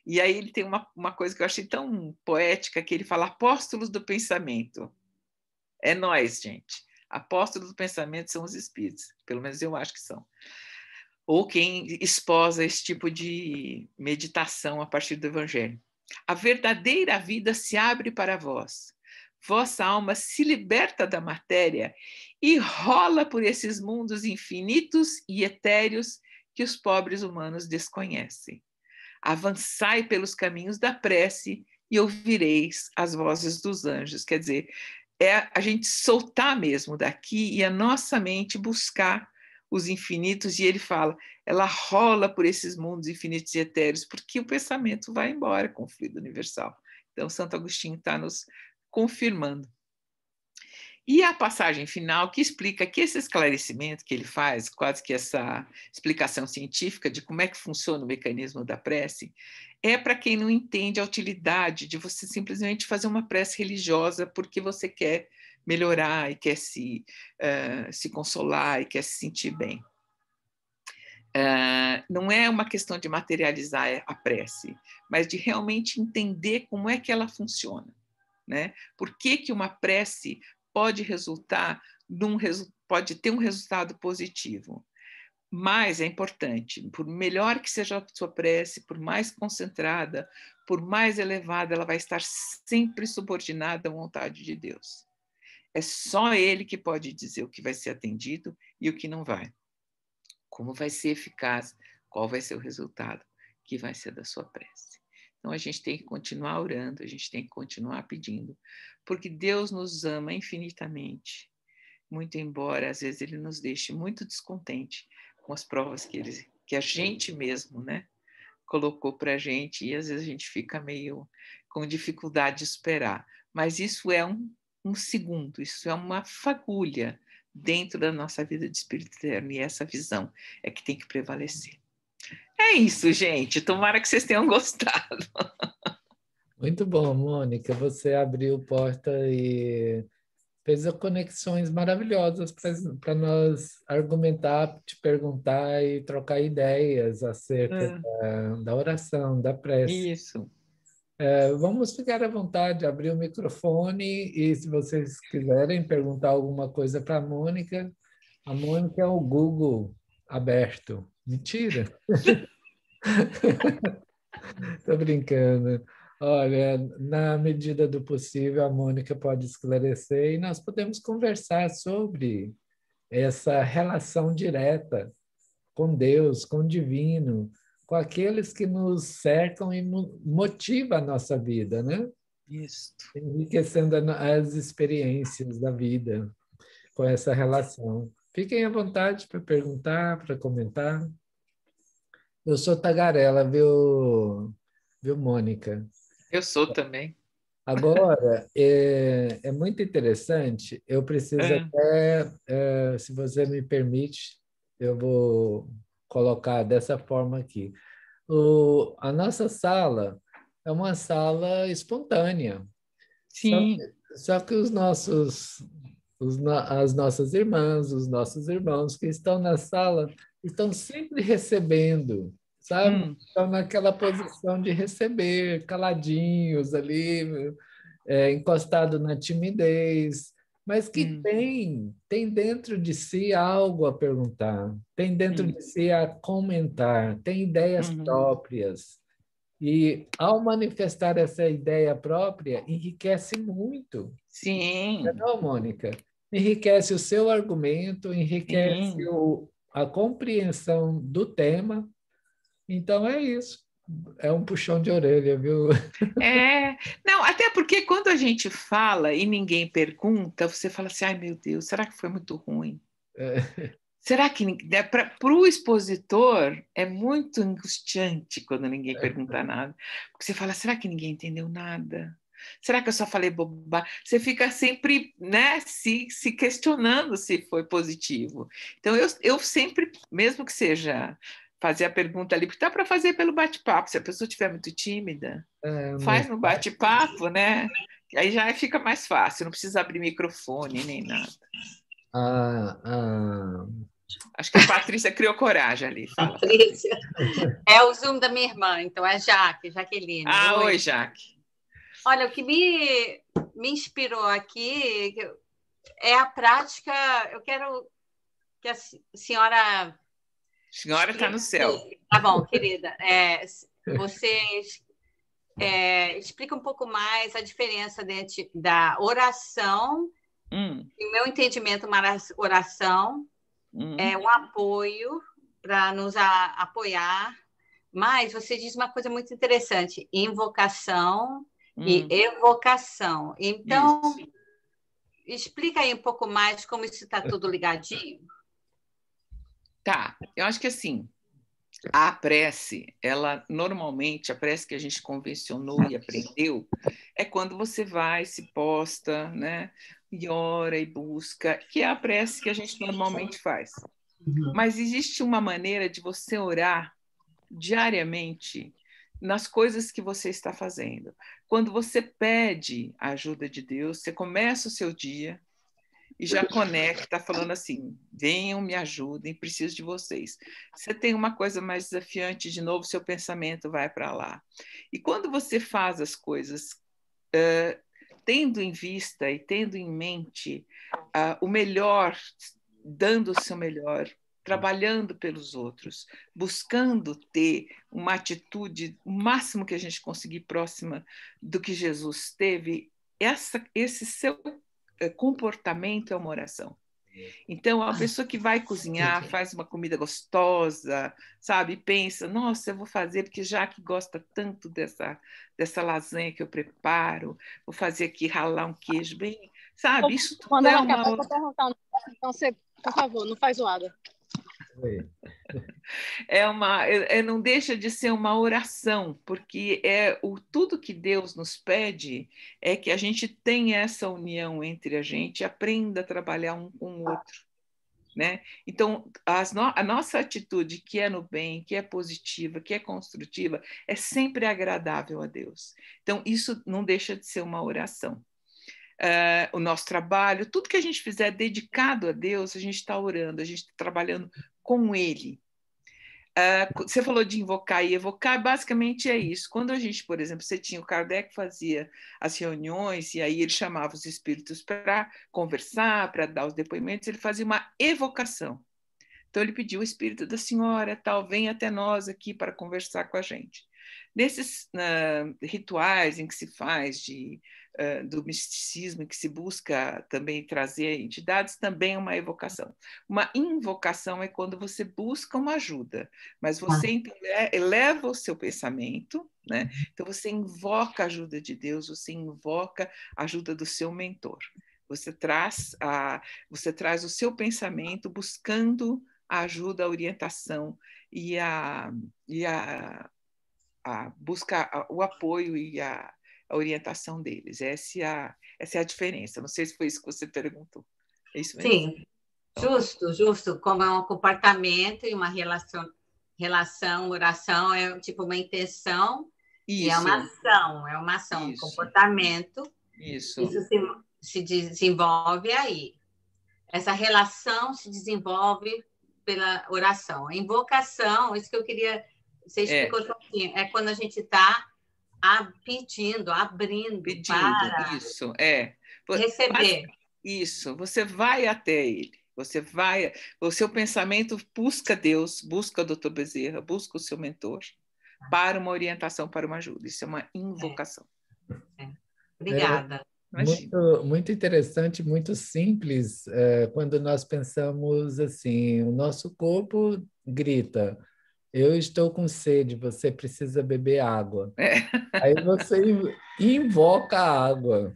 E aí ele tem uma coisa que eu achei tão poética, que ele fala apóstolos do pensamento. É nós, gente. Apóstolos do pensamento são os espíritos, pelo menos eu acho que são. Ou quem esposa esse tipo de meditação a partir do Evangelho. A verdadeira vida se abre para vós. Vossa alma se liberta da matéria e rola por esses mundos infinitos e etéreos que os pobres humanos desconhecem. Avançai pelos caminhos da prece e ouvireis as vozes dos anjos. Quer dizer, é a gente soltar mesmo daqui e a nossa mente buscar os infinitos, e ele fala, ela rola por esses mundos infinitos e etéreos, porque o pensamento vai embora com o fluido universal. Então, Santo Agostinho está nos confirmando. E a passagem final que explica que esse esclarecimento que ele faz, quase que essa explicação científica de como é que funciona o mecanismo da prece, é para quem não entende a utilidade de você simplesmente fazer uma prece religiosa porque você quer melhorar e quer se consolar e quer se sentir bem. Não é uma questão de materializar a prece, mas de realmente entender como é que ela funciona. Né? Por que uma prece pode ter um resultado positivo? Mas é importante, por melhor que seja a sua prece, por mais concentrada, por mais elevada, ela vai estar sempre subordinada à vontade de Deus. É só Ele que pode dizer o que vai ser atendido e o que não vai. Como vai ser eficaz, qual vai ser o resultado que vai ser da sua prece. Então, a gente tem que continuar orando, a gente tem que continuar pedindo, porque Deus nos ama infinitamente, muito embora, às vezes, Ele nos deixe muito descontente com as provas que Ele que a gente mesmo, né, colocou para a gente, e às vezes a gente fica meio com dificuldade de esperar. Mas isso é um segundo, isso é uma fagulha dentro da nossa vida de espírito eterno, e essa visão é que tem que prevalecer. É isso, gente. Tomara que vocês tenham gostado. Muito bom, Mônica. Você abriu porta e fez conexões maravilhosas para nós argumentar, te perguntar e trocar ideias acerca da oração, da prece. Isso. Vamos ficar à vontade, abrir o microfone e, se vocês quiserem perguntar alguma coisa para a Mônica é o Google aberto. Mentira! Estou brincando. Olha, na medida do possível, a Mônica pode esclarecer e nós podemos conversar sobre essa relação direta com Deus, com o divino, com aqueles que nos cercam e motivam a nossa vida, né? Isso. Enriquecendo as experiências da vida com essa relação. Fiquem à vontade para perguntar, para comentar. Eu sou tagarela, viu, Mônica? Eu sou também. Agora, é muito interessante, eu preciso até, se você me permite, eu vou colocar dessa forma aqui. A nossa sala é uma sala espontânea. Sim. Só que as nossas irmãs, os nossos irmãos que estão na sala estão sempre recebendo, sabe? Estão naquela posição de receber, caladinhos ali, encostado na timidez, mas que tem dentro de si algo a perguntar, tem dentro de si a comentar, tem ideias próprias. E, ao manifestar essa ideia própria, enriquece muito. Sim. Não, Mônica? Enriquece o seu argumento, enriquece a compreensão do tema. Então, é isso. É um puxão de orelha, viu? Não, até porque quando a gente fala e ninguém pergunta, você fala assim, ai meu Deus, será que foi muito ruim? Será que para o expositor é muito angustiante quando ninguém pergunta nada? Porque você fala, será que ninguém entendeu nada? Será que eu só falei bobagem? Você fica sempre, né, se questionando se foi positivo. Então, eu sempre, mesmo que seja fazer a pergunta ali, porque dá para fazer pelo bate-papo. Se a pessoa estiver muito tímida, faz no bate-papo, né? Aí já fica mais fácil, não precisa abrir microfone nem nada. Acho que a Patrícia criou coragem ali. Fala. Patrícia. É o Zoom da minha irmã, então é Jaqueline. Oi, Jaque. Olha, o que me inspirou aqui é a prática. Eu quero que a senhora... A senhora está no céu. Tá bom, querida. Você explica um pouco mais a diferença dentro da oração. No meu entendimento, uma oração é um apoio para nos apoiar, mas você diz uma coisa muito interessante: invocação e evocação. Então, explica aí um pouco mais como isso está tudo ligadinho. Tá, eu acho que assim, a prece, ela normalmente, a prece que a gente convencionou e aprendeu, é quando você vai, se posta, né? E ora e busca, que é a prece que a gente normalmente faz. Mas existe uma maneira de você orar diariamente nas coisas que você está fazendo. Quando você pede a ajuda de Deus, você começa o seu dia e já conecta falando assim, venham, me ajudem, preciso de vocês. Você tem uma coisa mais desafiante, de novo, seu pensamento vai para lá. E quando você faz as coisas tendo em vista e tendo em mente o melhor, dando o seu melhor, trabalhando pelos outros, buscando ter uma atitude o máximo que a gente conseguir próxima do que Jesus teve, esse seu comportamento é uma oração. Então, a pessoa que vai cozinhar, faz uma comida gostosa, sabe? Pensa, nossa, eu vou fazer, porque já que gosta tanto dessa lasanha que eu preparo, vou fazer aqui, ralar um queijo bem, sabe? Isso tudo quando ela acabar, eu vou perguntar, então você, por favor, não faz zoada. Não deixa de ser uma oração, porque tudo que Deus nos pede é que a gente tenha essa união entre a gente, aprenda a trabalhar um com o outro, né? Então, a nossa atitude, que é no bem, que é positiva, que é construtiva, é sempre agradável a Deus. Então, isso não deixa de ser uma oração. O nosso trabalho, tudo que a gente fizer dedicado a Deus, a gente está orando, a gente está trabalhando com Ele. Você falou de invocar e evocar, basicamente é isso. Quando a gente, por exemplo, o Kardec fazia as reuniões e aí ele chamava os espíritos para conversar, para dar os depoimentos, ele fazia uma evocação. Então ele pediu: o espírito da senhora tal, vem até nós aqui para conversar com a gente. Nesses rituais em que se faz do misticismo, em que se busca também trazer entidades, também é uma evocação. Uma invocação é quando você busca uma ajuda, mas você então eleva o seu pensamento, né? Então você invoca a ajuda de Deus, você invoca a ajuda do seu mentor. Você traz o seu pensamento buscando a ajuda, a orientação e a busca o apoio e a orientação deles. Essa é a diferença. Não sei se foi isso que você perguntou. É isso mesmo? Sim, justo. Como é um comportamento e uma relação, oração é tipo uma intenção e é uma ação, um comportamento. Isso se desenvolve aí. Essa relação se desenvolve pela oração. A invocação, isso que eu queria... Você explicou pouquinho. É quando a gente está pedindo, abrindo para receber. Isso, você vai até ele. O seu pensamento busca Deus, busca o Dr. Bezerra, busca o seu mentor para uma orientação, para uma ajuda. Isso é uma invocação. Obrigada. Muito interessante, muito simples, quando nós pensamos assim, o nosso corpo grita: eu estou com sede, você precisa beber água. Aí você invoca a água.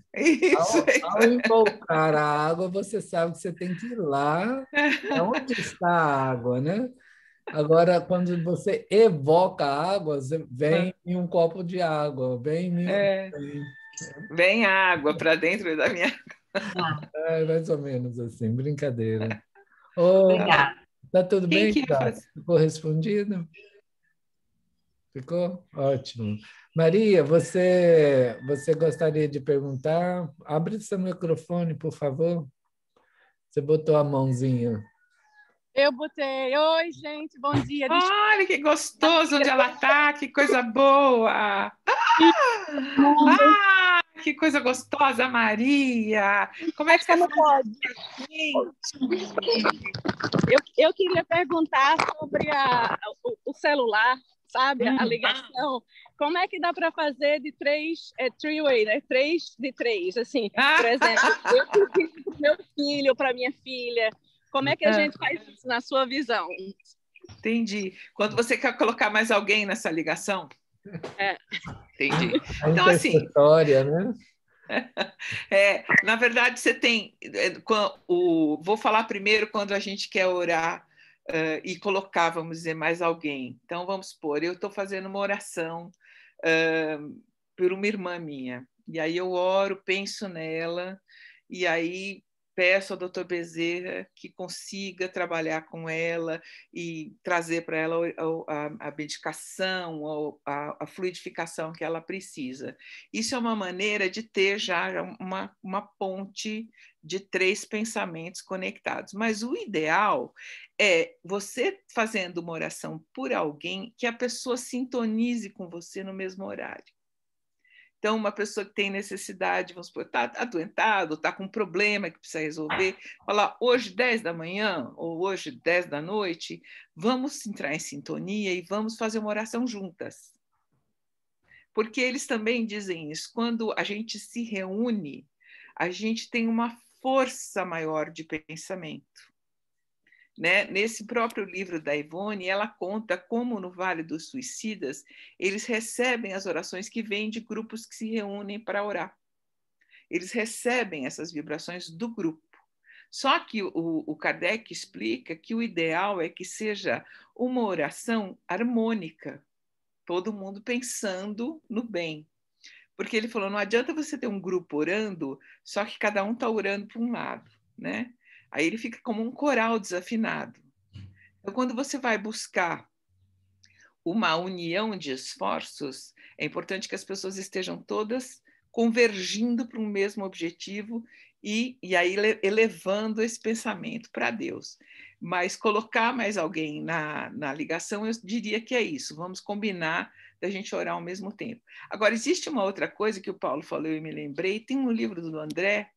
Ao invocar a água, você sabe que você tem que ir lá onde está a água, né? Agora, quando você evoca a água, vem em um copo de água, vem água para dentro da minha... mais ou menos assim, brincadeira. Obrigada. Tá tudo bem? Ficou respondido? Ficou? Ótimo. Maria, você gostaria de perguntar? Abre seu microfone, por favor. Você botou a mãozinha. Eu botei. Oi, gente, bom dia. Olha que gostoso onde ela está, que coisa boa. Que coisa gostosa, Maria. Como é que você pode? Eu queria perguntar sobre o celular, sabe? A ligação. Como é que dá para fazer de three-way, né? 3 de 3, assim. Por exemplo, eu pedi para o meu filho, para minha filha. Como é que a gente faz isso na sua visão? Entendi. Quando você quer colocar mais alguém nessa ligação? Entendi. Então, assim... história, né? Na verdade, você tem... Vou falar primeiro quando a gente quer orar e colocar, vamos dizer, mais alguém. Então, vamos supor, eu estou fazendo uma oração por uma irmã minha. E aí eu oro, penso nela, e aí peço ao Dr. Bezerra que consiga trabalhar com ela e trazer para ela a medicação, a fluidificação que ela precisa. Isso é uma maneira de ter já uma ponte de 3 pensamentos conectados. Mas o ideal é você fazendo uma oração por alguém que a pessoa sintonize com você no mesmo horário. Então, uma pessoa que tem necessidade, vamos supor, está adoentado, está com um problema que precisa resolver, falar hoje 10 da manhã ou hoje 10 da noite, vamos entrar em sintonia e vamos fazer uma oração juntas. Porque eles também dizem isso, quando a gente se reúne, a gente tem uma força maior de pensamento. Né? Nesse próprio livro da Ivone, ela conta como no Vale dos Suicidas eles recebem as orações que vêm de grupos que se reúnem para orar. Eles recebem essas vibrações do grupo. Só que o Kardec explica que o ideal é que seja uma oração harmônica, todo mundo pensando no bem. Porque ele falou, não adianta você ter um grupo orando, só que cada um está orando para um lado, né? Aí ele fica como um coral desafinado. Então, quando você vai buscar uma união de esforços, é importante que as pessoas estejam todas convergindo para um mesmo objetivo e aí elevando esse pensamento para Deus. Mas colocar mais alguém na ligação, eu diria que é isso. Vamos combinar da gente orar ao mesmo tempo. Agora, existe uma outra coisa que o Paulo falou e eu me lembrei. Tem um livro do André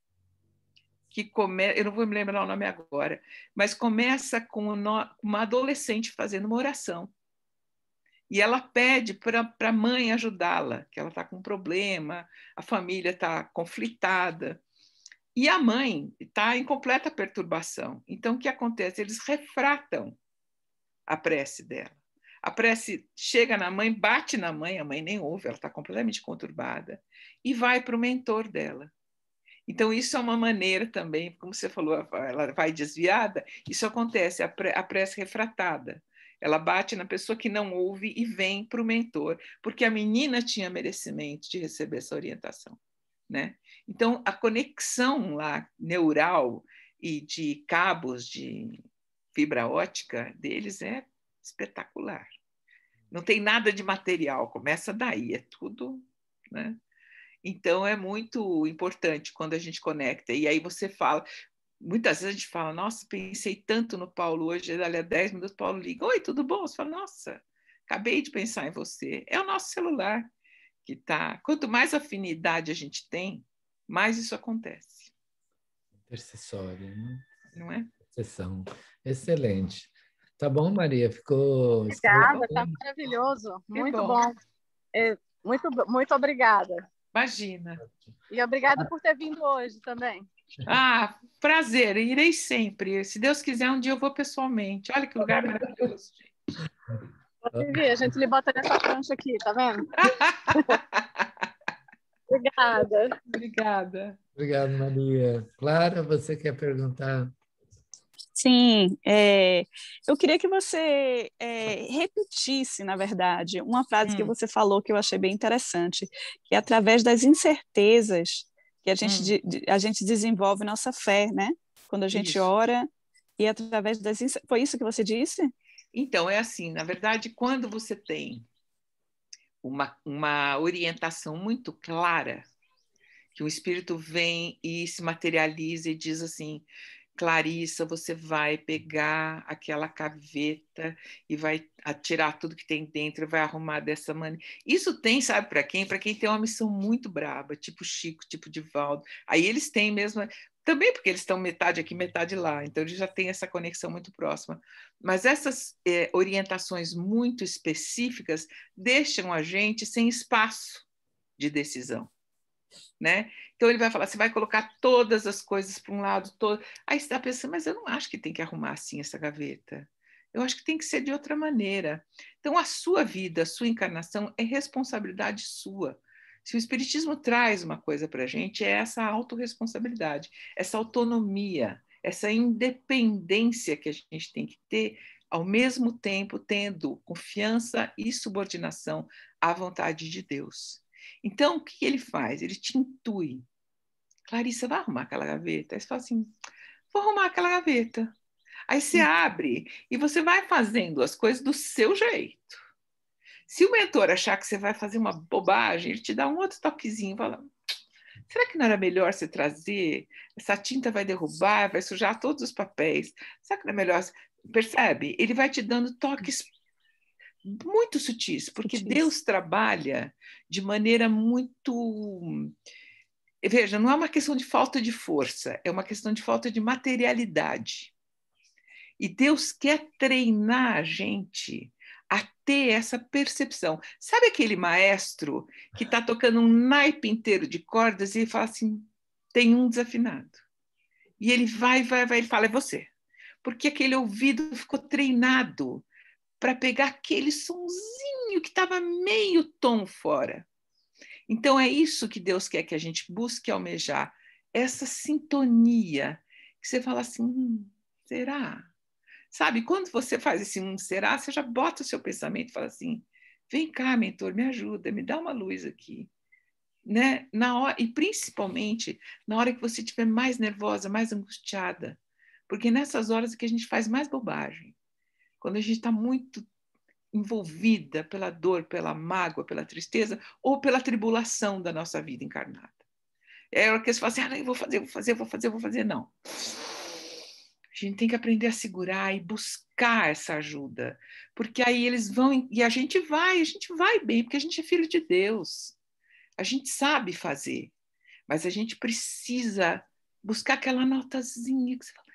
que eu não vou me lembrar o nome agora, mas começa com uma adolescente fazendo uma oração. E ela pede para a mãe ajudá-la, que ela está com um problema, a família está conflitada. E a mãe está em completa perturbação. Então, o que acontece? Eles refratam a prece dela. A prece chega na mãe, bate na mãe, a mãe nem ouve, ela está completamente conturbada, e vai para o mentor dela. Então, isso é uma maneira também, como você falou, ela vai desviada, isso acontece, a prece refratada. Ela bate na pessoa que não ouve e vem para o mentor, porque a menina tinha merecimento de receber essa orientação, né? Então, a conexão lá neural e de cabos de fibra ótica deles é espetacular. Não tem nada de material, começa daí, é tudo, né? Então, é muito importante quando a gente conecta. E aí você fala, muitas vezes a gente fala, nossa, pensei tanto no Paulo hoje, dali a 10 minutos o Paulo liga, oi, tudo bom? Você fala, nossa, acabei de pensar em você. É o nosso celular que está... Quanto mais afinidade a gente tem, mais isso acontece. Intercessória, né? Não é? Intercessão. Excelente. Tá bom, Maria? Ficou... Obrigada, tá maravilhoso. Muito bom. Muito obrigada. Imagina. E obrigada por ter vindo hoje também. Ah, prazer, irei sempre. Se Deus quiser, um dia eu vou pessoalmente. Olha que lugar maravilhoso, gente. Vivi, a gente lhe bota nessa prancha aqui, tá vendo? Obrigada. Obrigada. Obrigado, Maria. Clara, você quer perguntar? Sim, eu queria que você repetisse, na verdade, uma frase que você falou que eu achei bem interessante, que é através das incertezas que a gente desenvolve nossa fé, né? Quando a gente ora e através das incertezas. Foi isso que você disse? Então, é assim, na verdade, quando você tem uma orientação muito clara, que o Espírito vem e se materializa e diz assim, Clarissa, você vai pegar aquela gaveta e vai tirar tudo que tem dentro, vai arrumar dessa maneira. Isso tem, sabe para quem? Para quem tem uma missão muito braba, tipo Chico, tipo Divaldo. Aí eles têm mesmo, também porque eles estão metade aqui, metade lá, então eles já têm essa conexão muito próxima. Mas essas orientações muito específicas deixam a gente sem espaço de decisão. Né? Então ele vai falar, você vai colocar todas as coisas para um lado, aí você está pensando, mas eu não acho que tem que arrumar assim essa gaveta, eu acho que tem que ser de outra maneira. Então a sua vida, a sua encarnação é responsabilidade sua. Se o Espiritismo traz uma coisa para a gente, é essa autorresponsabilidade, essa autonomia, essa independência que a gente tem que ter, ao mesmo tempo tendo confiança e subordinação à vontade de Deus. Então, o que ele faz? Ele te intui. Clarissa, vai arrumar aquela gaveta? Aí você fala assim, vou arrumar aquela gaveta. Aí você abre e você vai fazendo as coisas do seu jeito. Se o mentor achar que você vai fazer uma bobagem, ele te dá um outro toquezinho e fala, será que não era melhor você trazer? Essa tinta vai derrubar, vai sujar todos os papéis. Será que não é melhor? Percebe? Ele vai te dando toques muito sutis, porque Deus trabalha de maneira muito... Veja, não é uma questão de falta de força, é uma questão de falta de materialidade. E Deus quer treinar a gente a ter essa percepção. Sabe aquele maestro que está tocando um naipe inteiro de cordas e ele fala assim, tem um desafinado. E ele vai, ele fala, é você. Porque aquele ouvido ficou treinado para pegar aquele sonzinho que estava meio tom fora. Então, é isso que Deus quer que a gente busque almejar, essa sintonia. que você fala assim, será? Sabe, quando você faz esse será, você já bota o seu pensamento e fala assim, vem cá, mentor, me ajuda, me dá uma luz aqui. Né? E principalmente na hora que você estiver mais nervosa, mais angustiada, porque nessas horas é que a gente faz mais bobagem. Quando a gente está muito envolvida pela dor, pela mágoa, pela tristeza ou pela tribulação da nossa vida encarnada. É a hora que você fala assim, eu vou fazer. Não. A gente tem que aprender a segurar e buscar essa ajuda, porque aí eles vão, e a gente vai bem, porque a gente é filho de Deus. A gente sabe fazer, mas a gente precisa buscar aquela notazinha que você fala,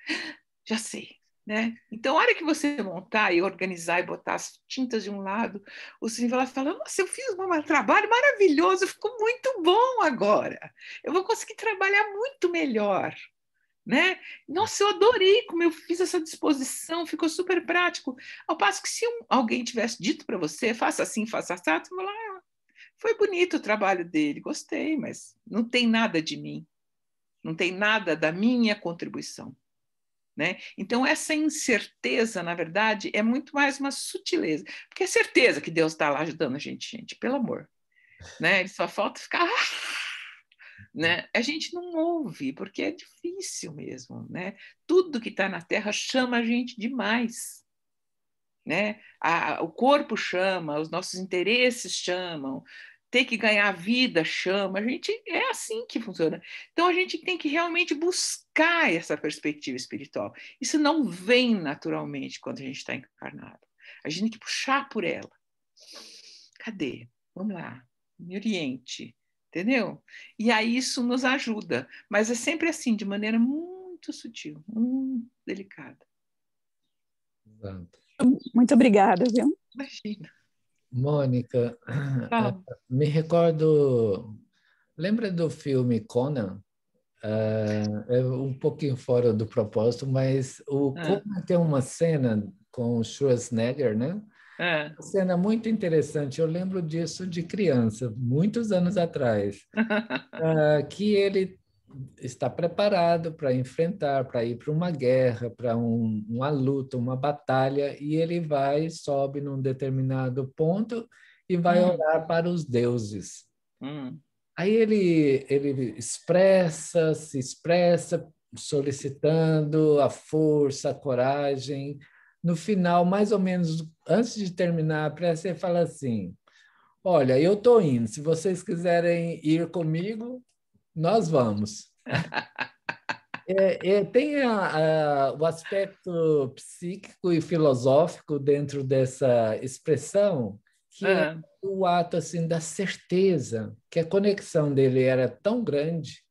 já sei, né? Então, a hora que você montar e organizar e botar as tintas de um lado, você vai lá e fala, nossa, eu fiz um trabalho maravilhoso, ficou muito bom agora. Eu vou conseguir trabalhar muito melhor, né? Nossa, eu adorei como eu fiz essa disposição, ficou super prático. Ao passo que se alguém tivesse dito para você, faça assim, faça assado, você vai lá, foi bonito o trabalho dele, gostei, mas não tem nada de mim, não tem nada da minha contribuição. Né? Então, essa incerteza, na verdade, é muito mais uma sutileza, porque é certeza que Deus está lá ajudando a gente, pelo amor. Né? Ele só falta ficar... Né? A gente não ouve, porque é difícil mesmo. Né? Tudo que está na Terra chama a gente demais. Né? O corpo chama, os nossos interesses chamam, ter que ganhar a vida chama, a gente é assim que funciona. Então a gente tem que realmente buscar essa perspectiva espiritual. Isso não vem naturalmente quando a gente está encarnado. A gente tem que puxar por ela. Cadê? Vamos lá, me oriente, entendeu? E aí isso nos ajuda, mas é sempre assim, de maneira muito sutil, muito delicada. Exato. Muito obrigada, viu? Imagina. Mônica, me recordo, lembra do filme Conan? É um pouquinho fora do propósito, mas o Conan tem uma cena com o Schwarzenegger, né? Uma cena muito interessante, eu lembro disso de criança, muitos anos atrás, que ele está preparado para enfrentar, para ir para uma guerra, para uma luta, uma batalha, e ele vai, sobe num determinado ponto e vai orar para os deuses. Aí ele se expressa, solicitando a força, a coragem. No final, mais ou menos, antes de terminar a prece, ele fala assim, olha, eu estou indo, se vocês quiserem ir comigo, nós vamos. Tem o aspecto psíquico e filosófico dentro dessa expressão, que é o ato assim, da certeza, que a conexão dele era tão grande,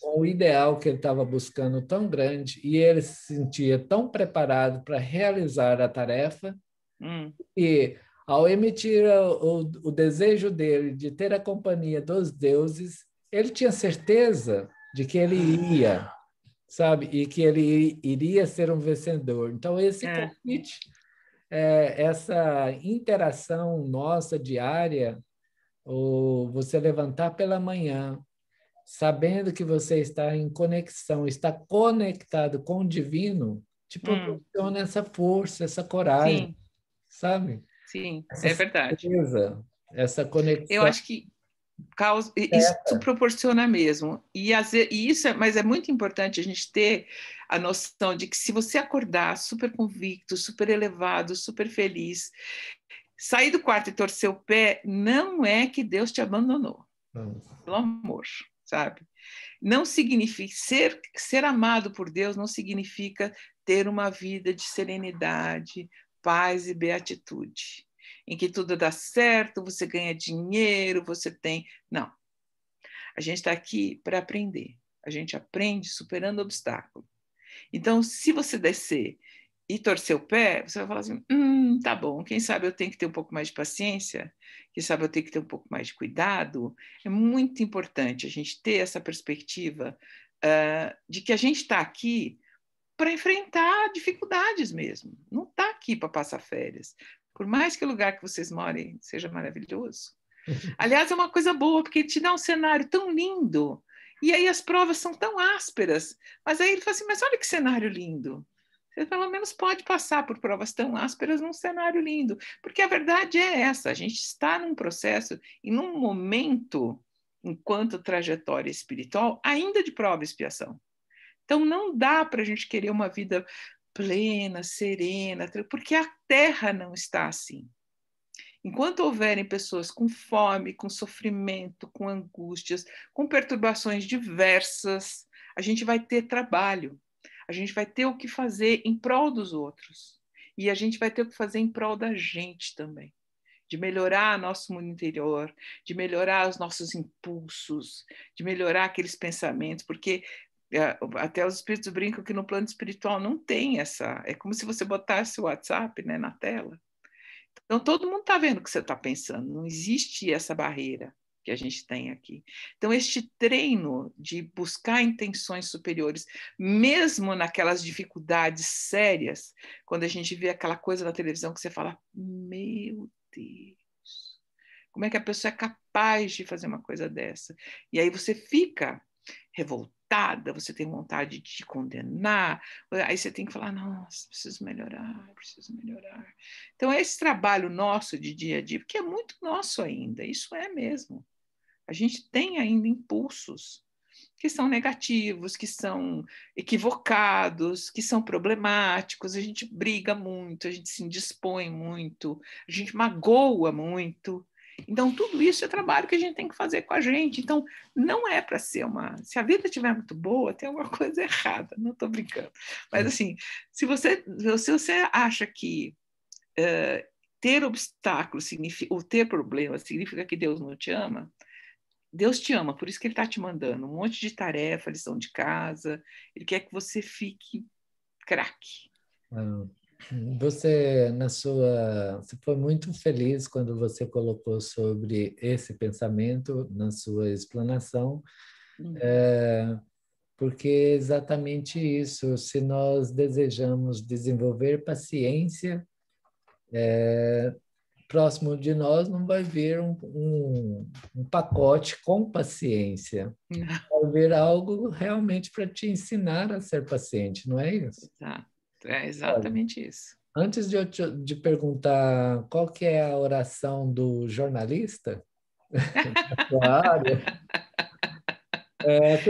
com o ideal que ele estava buscando tão grande, e ele se sentia tão preparado para realizar a tarefa, e ao emitir o desejo dele de ter a companhia dos deuses, ele tinha certeza de que ele ia, sabe? E que ele iria ser um vencedor. Então, esse convite, essa interação nossa diária, ou você levantar pela manhã, sabendo que você está em conexão, está conectado com o divino, te proporciona essa força, essa coragem, sabe? Sim, essa é verdade. certeza, essa conexão. Eu acho que isso proporciona mesmo. Mas é muito importante a gente ter a noção de que se você acordar super convicto, super elevado, super feliz, sair do quarto e torcer o pé, não é que Deus te abandonou. Pelo amor, sabe? Não significa ser amado por Deus, não significa ter uma vida de serenidade, paz e beatitude, em que tudo dá certo, você ganha dinheiro, você tem... Não. A gente está aqui para aprender. A gente aprende superando obstáculos. Então, se você descer e torcer o pé, você vai falar assim, tá bom, quem sabe eu tenho que ter um pouco mais de paciência, quem sabe eu tenho que ter um pouco mais de cuidado. É muito importante a gente ter essa perspectiva de que a gente está aqui para enfrentar dificuldades mesmo. Não está aqui para passar férias. Por mais que o lugar que vocês morem seja maravilhoso. Aliás, é uma coisa boa, porque te dá um cenário tão lindo E aí as provas são tão ásperas. Mas aí ele fala assim, mas olha que cenário lindo. Você pelo menos pode passar por provas tão ásperas num cenário lindo. Porque a verdade é essa, a gente está num processo e num momento, enquanto trajetória espiritual, ainda de prova e expiação. Então não dá para a gente querer uma vida plena, serena, porque a Terra não está assim. Enquanto houverem pessoas com fome, com sofrimento, com angústias, com perturbações diversas, a gente vai ter trabalho, a gente vai ter o que fazer em prol dos outros. E a gente vai ter o que fazer em prol da gente também. De melhorar nosso mundo interior, de melhorar os nossos impulsos, de melhorar aqueles pensamentos, porque até os espíritos brincam que no plano espiritual não tem essa... É como se você botasse o WhatsApp, né, na tela. Então, todo mundo está vendo o que você está pensando, não existe essa barreira que a gente tem aqui. Então, este treino de buscar intenções superiores, mesmo naquelas dificuldades sérias, quando a gente vê aquela coisa na televisão que você fala, meu Deus, como é que a pessoa é capaz de fazer uma coisa dessa? E aí você fica revoltada, você tem vontade de condenar, aí você tem que falar, nossa, preciso melhorar. Então, esse trabalho nosso de dia a dia, porque é muito nosso ainda, isso é mesmo. A gente tem ainda impulsos que são negativos, que são equivocados, que são problemáticos, a gente briga muito, a gente se indispõe muito, a gente magoa muito. Então, tudo isso é trabalho que a gente tem que fazer com a gente. Então, não é para ser uma... Se a vida estiver muito boa, tem alguma coisa errada. Não estou brincando. Mas, assim, se você acha que ter obstáculos significa, ou ter problemas significa que Deus não te ama, Deus te ama, por isso que Ele está te mandando um monte de tarefa, lição de casa. Ele quer que você fique craque. Você foi muito feliz quando você colocou sobre esse pensamento na sua explanação, porque é exatamente isso. Se nós desejamos desenvolver paciência, próximo de nós não vai vir um pacote com paciência. Vai vir algo realmente para te ensinar a ser paciente, não é isso? Exato. É exatamente isso. Antes de eu te perguntar qual que é a oração do jornalista,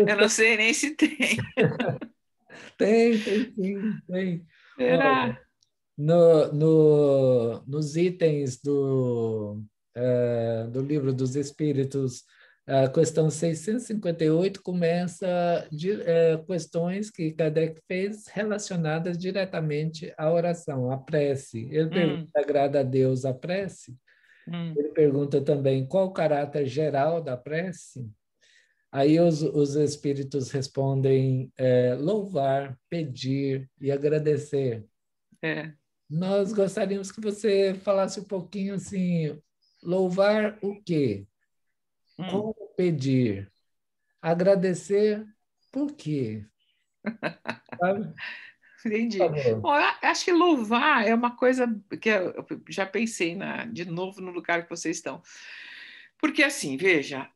eu não sei nem se tem. Tem sim, tem. Será? Nos itens do Livro dos Espíritos, a questão 658 começa questões que Kardec fez relacionadas diretamente à oração, à prece. Ele pergunta, agrada a Deus a prece? Ele pergunta também qual o caráter geral da prece? Aí os espíritos respondem louvar, pedir e agradecer. Nós gostaríamos que você falasse um pouquinho assim, louvar o quê? Como pedir? Agradecer por quê? Sabe? Entendi. Bom, eu acho que louvar é uma coisa que eu já pensei de novo no lugar que vocês estão. Porque assim, veja,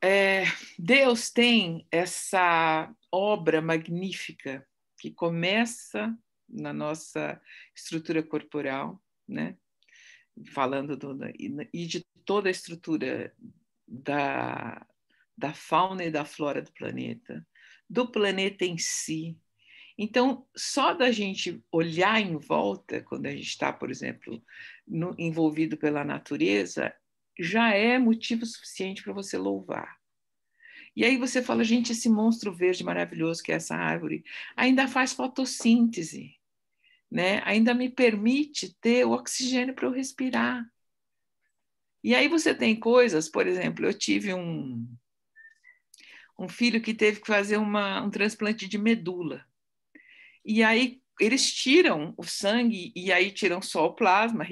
Deus tem essa obra magnífica que começa na nossa estrutura corporal, né? Falando e de toda a estrutura da fauna e da flora do planeta em si. Então, só da gente olhar em volta, quando a gente está, por exemplo, envolvido pela natureza, já é motivo suficiente para você louvar. E aí você fala, gente, esse monstro verde maravilhoso que é essa árvore, ainda faz fotossíntese, né? Ainda me permite ter o oxigênio para eu respirar. E aí você tem coisas, por exemplo, eu tive um filho que teve que fazer um transplante de medula. E aí eles tiram o sangue e aí retiram só o plasma,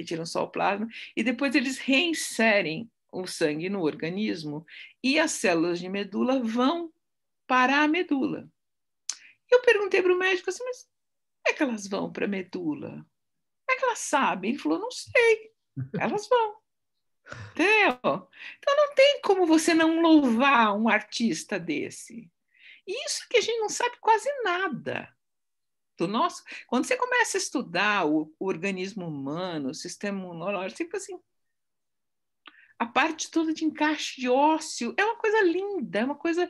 e depois eles reinserem o sangue no organismo e as células de medula vão para a medula. Eu perguntei para o médico assim, mas como é que elas vão para a medula? Como é que elas sabem? Ele falou, não sei, elas vão. Entendeu? Então não tem como você não louvar um artista desse. E isso que a gente não sabe quase nada do nosso. Quando você começa a estudar o organismo humano, o sistema imunológico, tipo assim, a parte toda de encaixe de ósseo é uma coisa linda, é uma coisa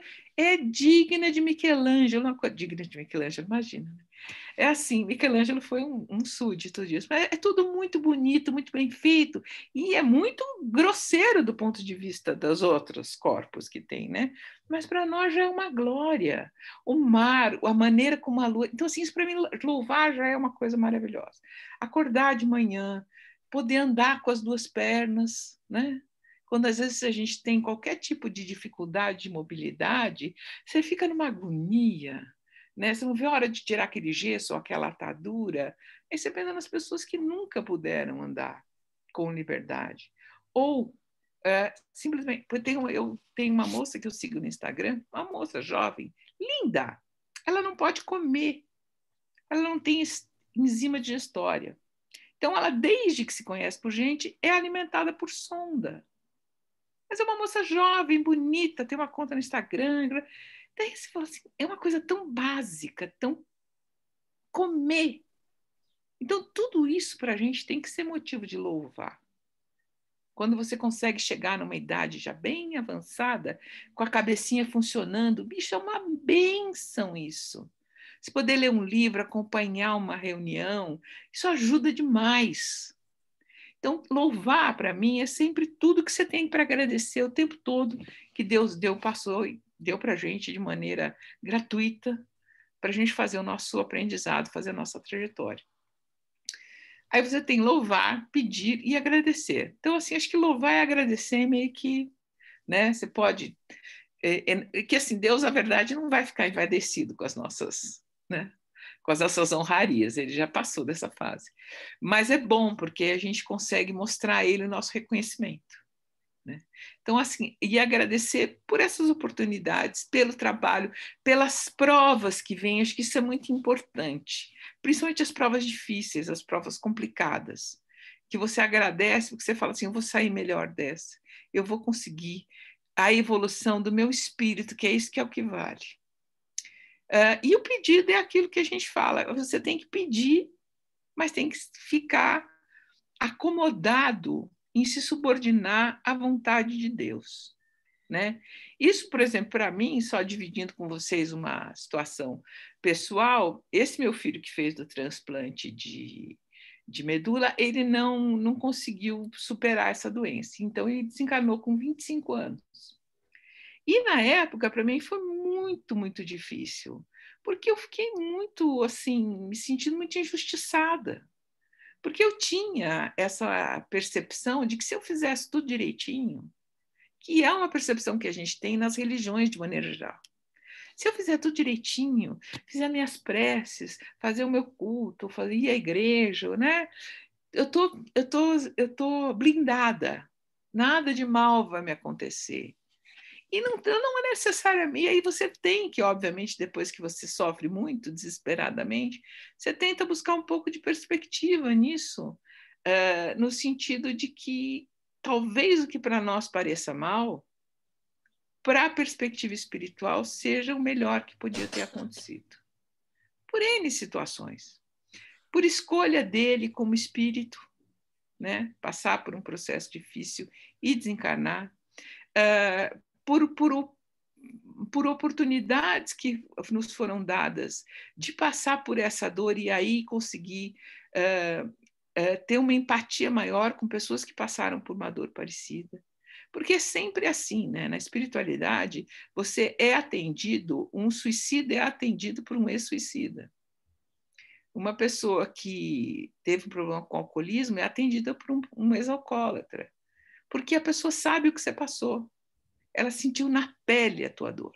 digna de Michelangelo, uma coisa digna de Michelangelo, imagina. É assim, Michelangelo foi um súdito disso, mas é tudo muito bonito, muito bem feito, e é muito grosseiro do ponto de vista dos outros corpos que tem, né? Mas para nós já é uma glória. O mar, a maneira como a lua... Então, assim, isso para mim, louvar já é uma coisa maravilhosa. Acordar de manhã, poder andar com as duas pernas, né? Quando às vezes a gente tem qualquer tipo de dificuldade de mobilidade, você fica numa agonia, né? Você não vê a hora de tirar aquele gesso ou aquela atadura. Aí você pensa nas pessoas que nunca puderam andar com liberdade. Ou simplesmente... Eu tenho uma moça que eu sigo no Instagram, uma moça jovem, linda. Ela não pode comer. Ela não tem enzima digestória. Então, ela, desde que se conhece por gente, é alimentada por sonda. Mas é uma moça jovem, bonita, tem uma conta no Instagram. Daí você fala assim, é uma coisa tão básica, tão comer. Então, tudo isso para a gente tem que ser motivo de louvar. Quando você consegue chegar numa idade já bem avançada, com a cabecinha funcionando, bicho, é uma bênção isso. Se poder ler um livro, acompanhar uma reunião, isso ajuda demais. Então, louvar para mim é sempre tudo que você tem para agradecer o tempo todo que Deus passou e deu para a gente de maneira gratuita, para a gente fazer o nosso aprendizado, fazer a nossa trajetória. Aí você tem louvar, pedir e agradecer. Então, assim, acho que louvar e agradecer meio que, né? Você pode... que assim, Deus, na verdade, não vai ficar envaidecido com as nossas, né? Com as nossas honrarias, ele já passou dessa fase. Mas é bom, porque a gente consegue mostrar a ele o nosso reconhecimento, né? Então, assim, e agradecer por essas oportunidades, pelo trabalho, pelas provas que vêm, acho que isso é muito importante, principalmente as provas difíceis, as provas complicadas, que você agradece, porque você fala assim, eu vou sair melhor dessa, eu vou conseguir a evolução do meu espírito, que é isso que é o que vale. E o pedido é aquilo que a gente fala, você tem que pedir, mas tem que ficar acomodado em se subordinar à vontade de Deus, né? Isso, por exemplo, para mim, só dividindo com vocês uma situação pessoal, esse meu filho que fez do transplante de medula, ele não conseguiu superar essa doença, então ele desencarnou com 25 anos. E na época, para mim, foi muito, muito difícil, porque eu fiquei muito, assim, me sentindo muito injustiçada, porque eu tinha essa percepção de que se eu fizesse tudo direitinho, que é uma percepção que a gente tem nas religiões de maneira geral, se eu fizer tudo direitinho, fizer minhas preces, fazer o meu culto, ir à igreja, né? Eu tô blindada, nada de mal vai me acontecer. E não é necessariamente. E aí você tem que, obviamente, depois que você sofre muito, desesperadamente, você tenta buscar um pouco de perspectiva nisso, no sentido de que talvez o que para nós pareça mal, para a perspectiva espiritual, seja o melhor que podia ter acontecido. Por N situações. Por escolha dele como espírito, né? Passar por um processo difícil e desencarnar. Por oportunidades que nos foram dadas de passar por essa dor e aí conseguir ter uma empatia maior com pessoas que passaram por uma dor parecida. Porque é sempre assim, né? Na espiritualidade, você é atendido, um suicida é atendido por um ex-suicida. Uma pessoa que teve um problema com alcoolismo é atendida por um ex-alcoólatra. Porque a pessoa sabe o que você passou. Ela sentiu na pele a tua dor.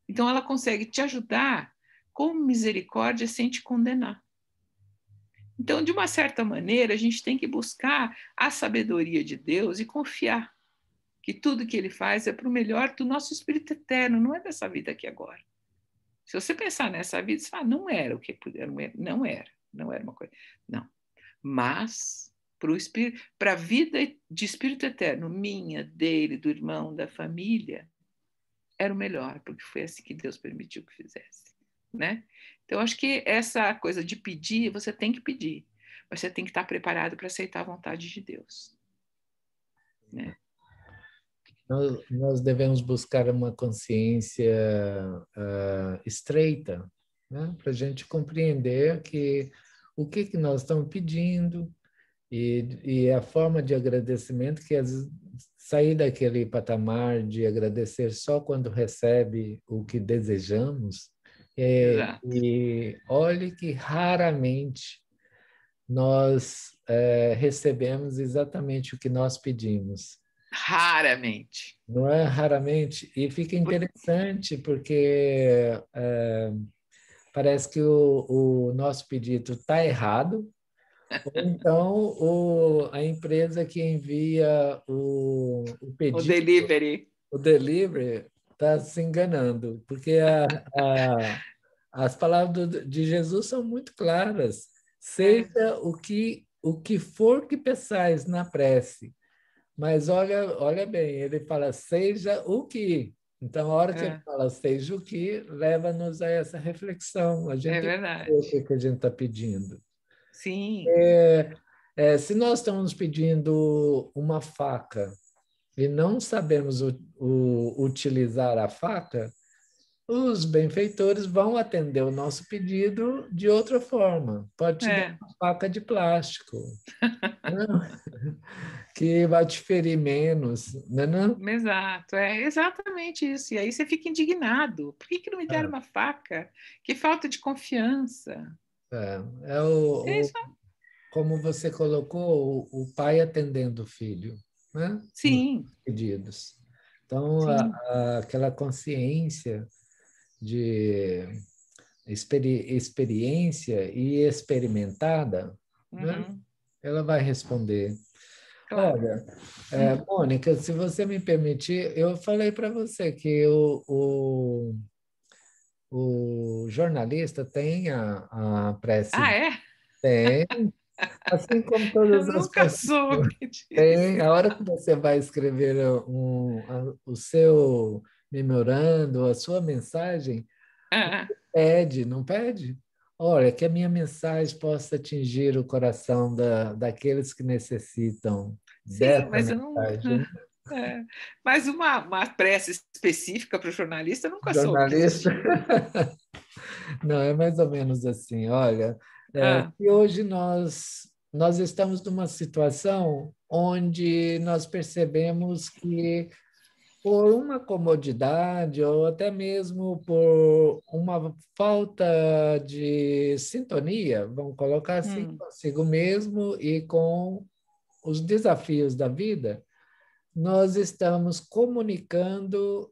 Então, ela consegue te ajudar com misericórdia sem te condenar. Então, de uma certa maneira, a gente tem que buscar a sabedoria de Deus e confiar que tudo que Ele faz é para o melhor do nosso espírito eterno, não é dessa vida aqui agora. Se você pensar nessa vida, você fala, não era o que não era uma coisa. Não. Mas para a vida de espírito eterno, minha, dele, do irmão, da família, era o melhor, porque foi assim que Deus permitiu que fizesse, né? Então, acho que essa coisa de pedir, você tem que pedir, mas você tem que estar preparado para aceitar a vontade de Deus, né? Nós devemos buscar uma consciência estreita, né? Para a gente compreender que o que nós estamos pedindo e a forma de agradecimento, que às vezes sair daquele patamar de agradecer só quando recebe o que desejamos, e olhe que raramente nós recebemos exatamente o que nós pedimos. Raramente. Não é raramente? E fica interessante porque parece que o nosso pedido está errado, ou então a empresa que envia o pedido, o delivery, está se enganando, porque as palavras de Jesus são muito claras. Seja o que for que peçais na prece, mas olha bem, ele fala, seja o que. Então, a hora que ele fala, seja o que, leva-nos a essa reflexão. A gente verdade. tem que saber o que a gente está pedindo. Sim. Se nós estamos pedindo uma faca e não sabemos utilizar a faca, os benfeitores vão atender o nosso pedido de outra forma. Pode te dar uma faca de plástico, que vai te ferir menos, não? Exato, é exatamente isso. E aí você fica indignado. Por que não me deram uma faca? Que falta de confiança. Como você colocou, o pai atendendo o filho, né? Sim. Nos pedidos. Então, aquela consciência de experiência e experimentada, né? Ela vai responder. Claro. Olha, Mônica, se você me permitir, eu falei para você que o jornalista tem a prece. Ah, é? Tem. Assim como todas eu as nunca pessoas. soube disso. Tem. A hora que você vai escrever o seu memorando, a sua mensagem, pede, não pede? Olha, que a minha mensagem possa atingir o coração daqueles que necessitam. Sim, mas eu não. Mas uma prece específica para o jornalista, eu nunca soube que existia. Não, é mais ou menos assim. Olha, que hoje nós estamos numa situação onde nós percebemos que, por uma comodidade ou até mesmo por uma falta de sintonia, vamos colocar assim, consigo mesmo e com os desafios da vida, nós estamos comunicando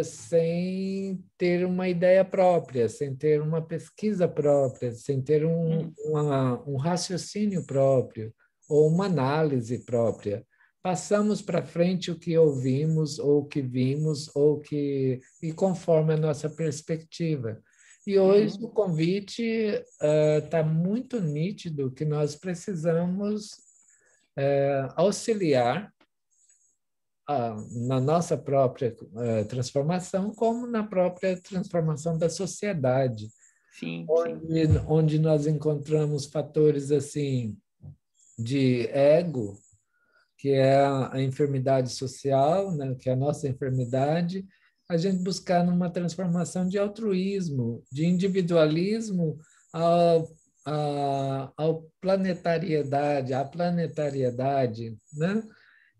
sem ter uma ideia própria, sem ter uma pesquisa própria, sem ter um raciocínio próprio ou uma análise própria. Passamos para frente o que ouvimos, ou o que vimos, e conforme a nossa perspectiva. E hoje o convite está muito nítido que nós precisamos auxiliar na nossa própria transformação, como na própria transformação da sociedade. Sim, onde nós encontramos fatores assim de ego, que é a enfermidade social, né, que é a nossa enfermidade, a gente buscar numa transformação de altruísmo, de individualismo ao planetariedade, à planetariedade, né?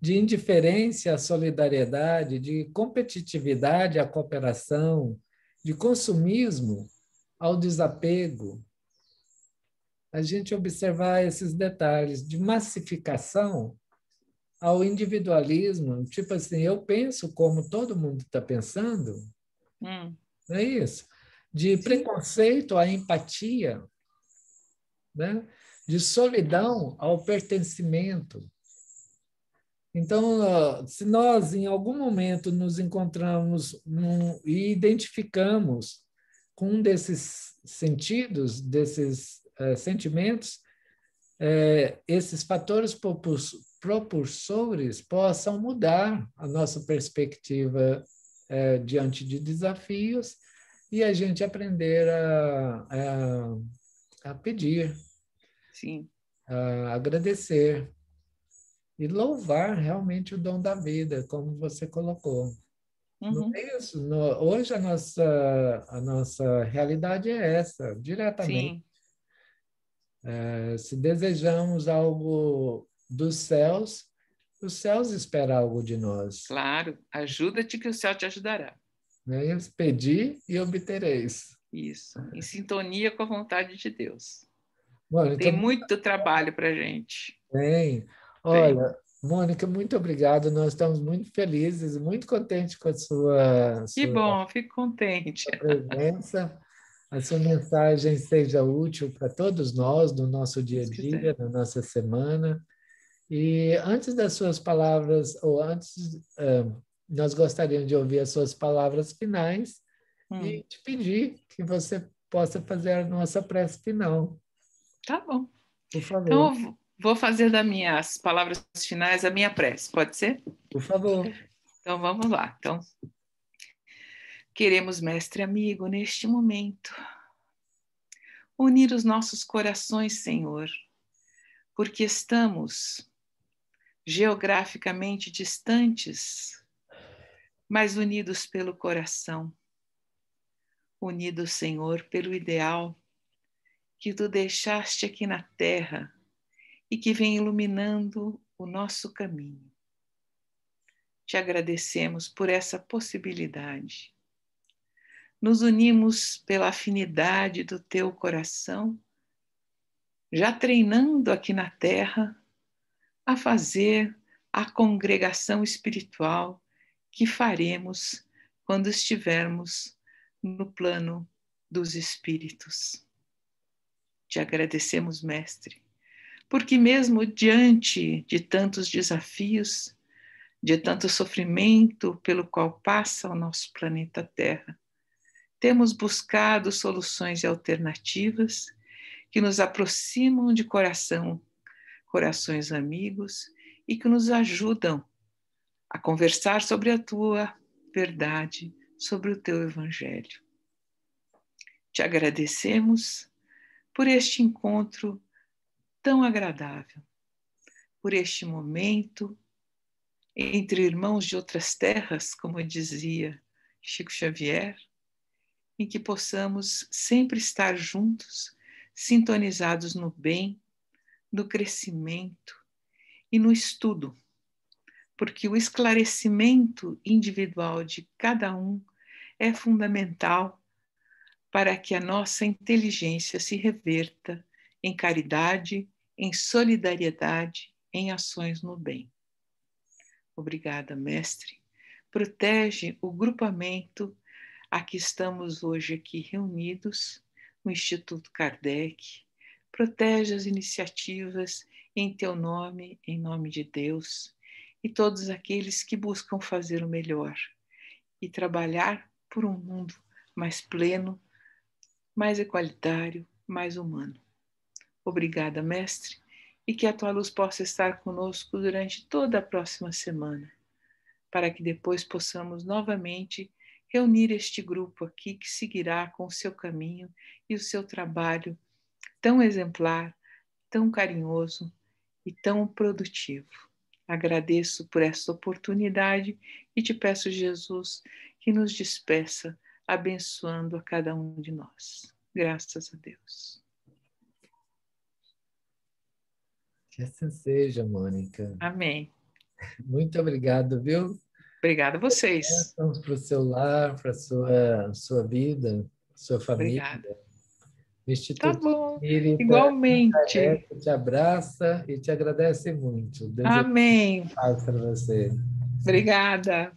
De indiferença à solidariedade, de competitividade à cooperação, de consumismo ao desapego. A gente observar esses detalhes de massificação ao individualismo, tipo assim, eu penso como todo mundo está pensando, não é isso? De preconceito à empatia, né? De solidão ao pertencimento. Então, se nós, em algum momento, nos encontramos e identificamos com um desses sentidos, desses sentimentos, esses fatores propulsores possam mudar a nossa perspectiva diante de desafios e a gente aprender a pedir, sim, a agradecer e louvar realmente o dom da vida, como você colocou. Não é isso? Hoje a nossa realidade é essa, diretamente. sim. Se desejamos algo dos céus, os céus esperam algo de nós. Claro, ajuda-te que o céu te ajudará. Né? Pedi e obtereis. Isso, em sintonia com a vontade de Deus. Mônica, tem muito trabalho para a gente. Tem. Olha, Mônica, muito obrigado. Nós estamos muito felizes, muito contentes com a sua Que bom, fico contente. presença. A sua mensagem seja útil para todos nós, no nosso dia a dia, na nossa semana. E antes das suas palavras, ou antes, nós gostaríamos de ouvir as suas palavras finais e te pedir que você possa fazer a nossa prece final. Tá bom. Por favor. Então, vou fazer das minhas palavras finais a minha prece, pode ser? Por favor. Então, vamos lá. Então, queremos, mestre amigo, neste momento, unir os nossos corações, Senhor, porque estamos geograficamente distantes, mas unidos pelo coração, unidos, Senhor, pelo ideal que tu deixaste aqui na terra e que vem iluminando o nosso caminho. Te agradecemos por essa possibilidade. Nos unimos pela afinidade do teu coração, já treinando aqui na terra a fazer a congregação espiritual que faremos quando estivermos no plano dos espíritos. Te agradecemos, mestre, porque mesmo diante de tantos desafios, de tanto sofrimento pelo qual passa o nosso planeta Terra, temos buscado soluções e alternativas que nos aproximam de corações amigos e que nos ajudam a conversar sobre a tua verdade, sobre o teu evangelho. Te agradecemos por este encontro tão agradável, por este momento entre irmãos de outras terras, como dizia Chico Xavier, em que possamos sempre estar juntos, sintonizados no bem, no crescimento e no estudo, porque o esclarecimento individual de cada um é fundamental para que a nossa inteligência se reverta em caridade, em solidariedade, em ações no bem. Obrigada, mestre. Protege o grupamento a que estamos hoje aqui reunidos, no Instituto Kardec. Protege as iniciativas em teu nome, em nome de Deus, e todos aqueles que buscam fazer o melhor e trabalhar por um mundo mais pleno, mais igualitário, mais humano. Obrigada, mestre, e que a tua luz possa estar conosco durante toda a próxima semana, para que depois possamos novamente reunir este grupo aqui que seguirá com o seu caminho e o seu trabalho tão exemplar, tão carinhoso e tão produtivo. Agradeço por esta oportunidade e te peço, Jesus, que nos despeça, abençoando a cada um de nós. Graças a Deus. Que assim seja, Mônica. Amém. Muito obrigado, viu? Obrigada a vocês. Vamos para o seu lar, para a sua vida, sua família. Obrigada. O Instituto Tá bom. Espírita Igualmente. te abraça e te agradece muito. Amém. Paz para você. Obrigada.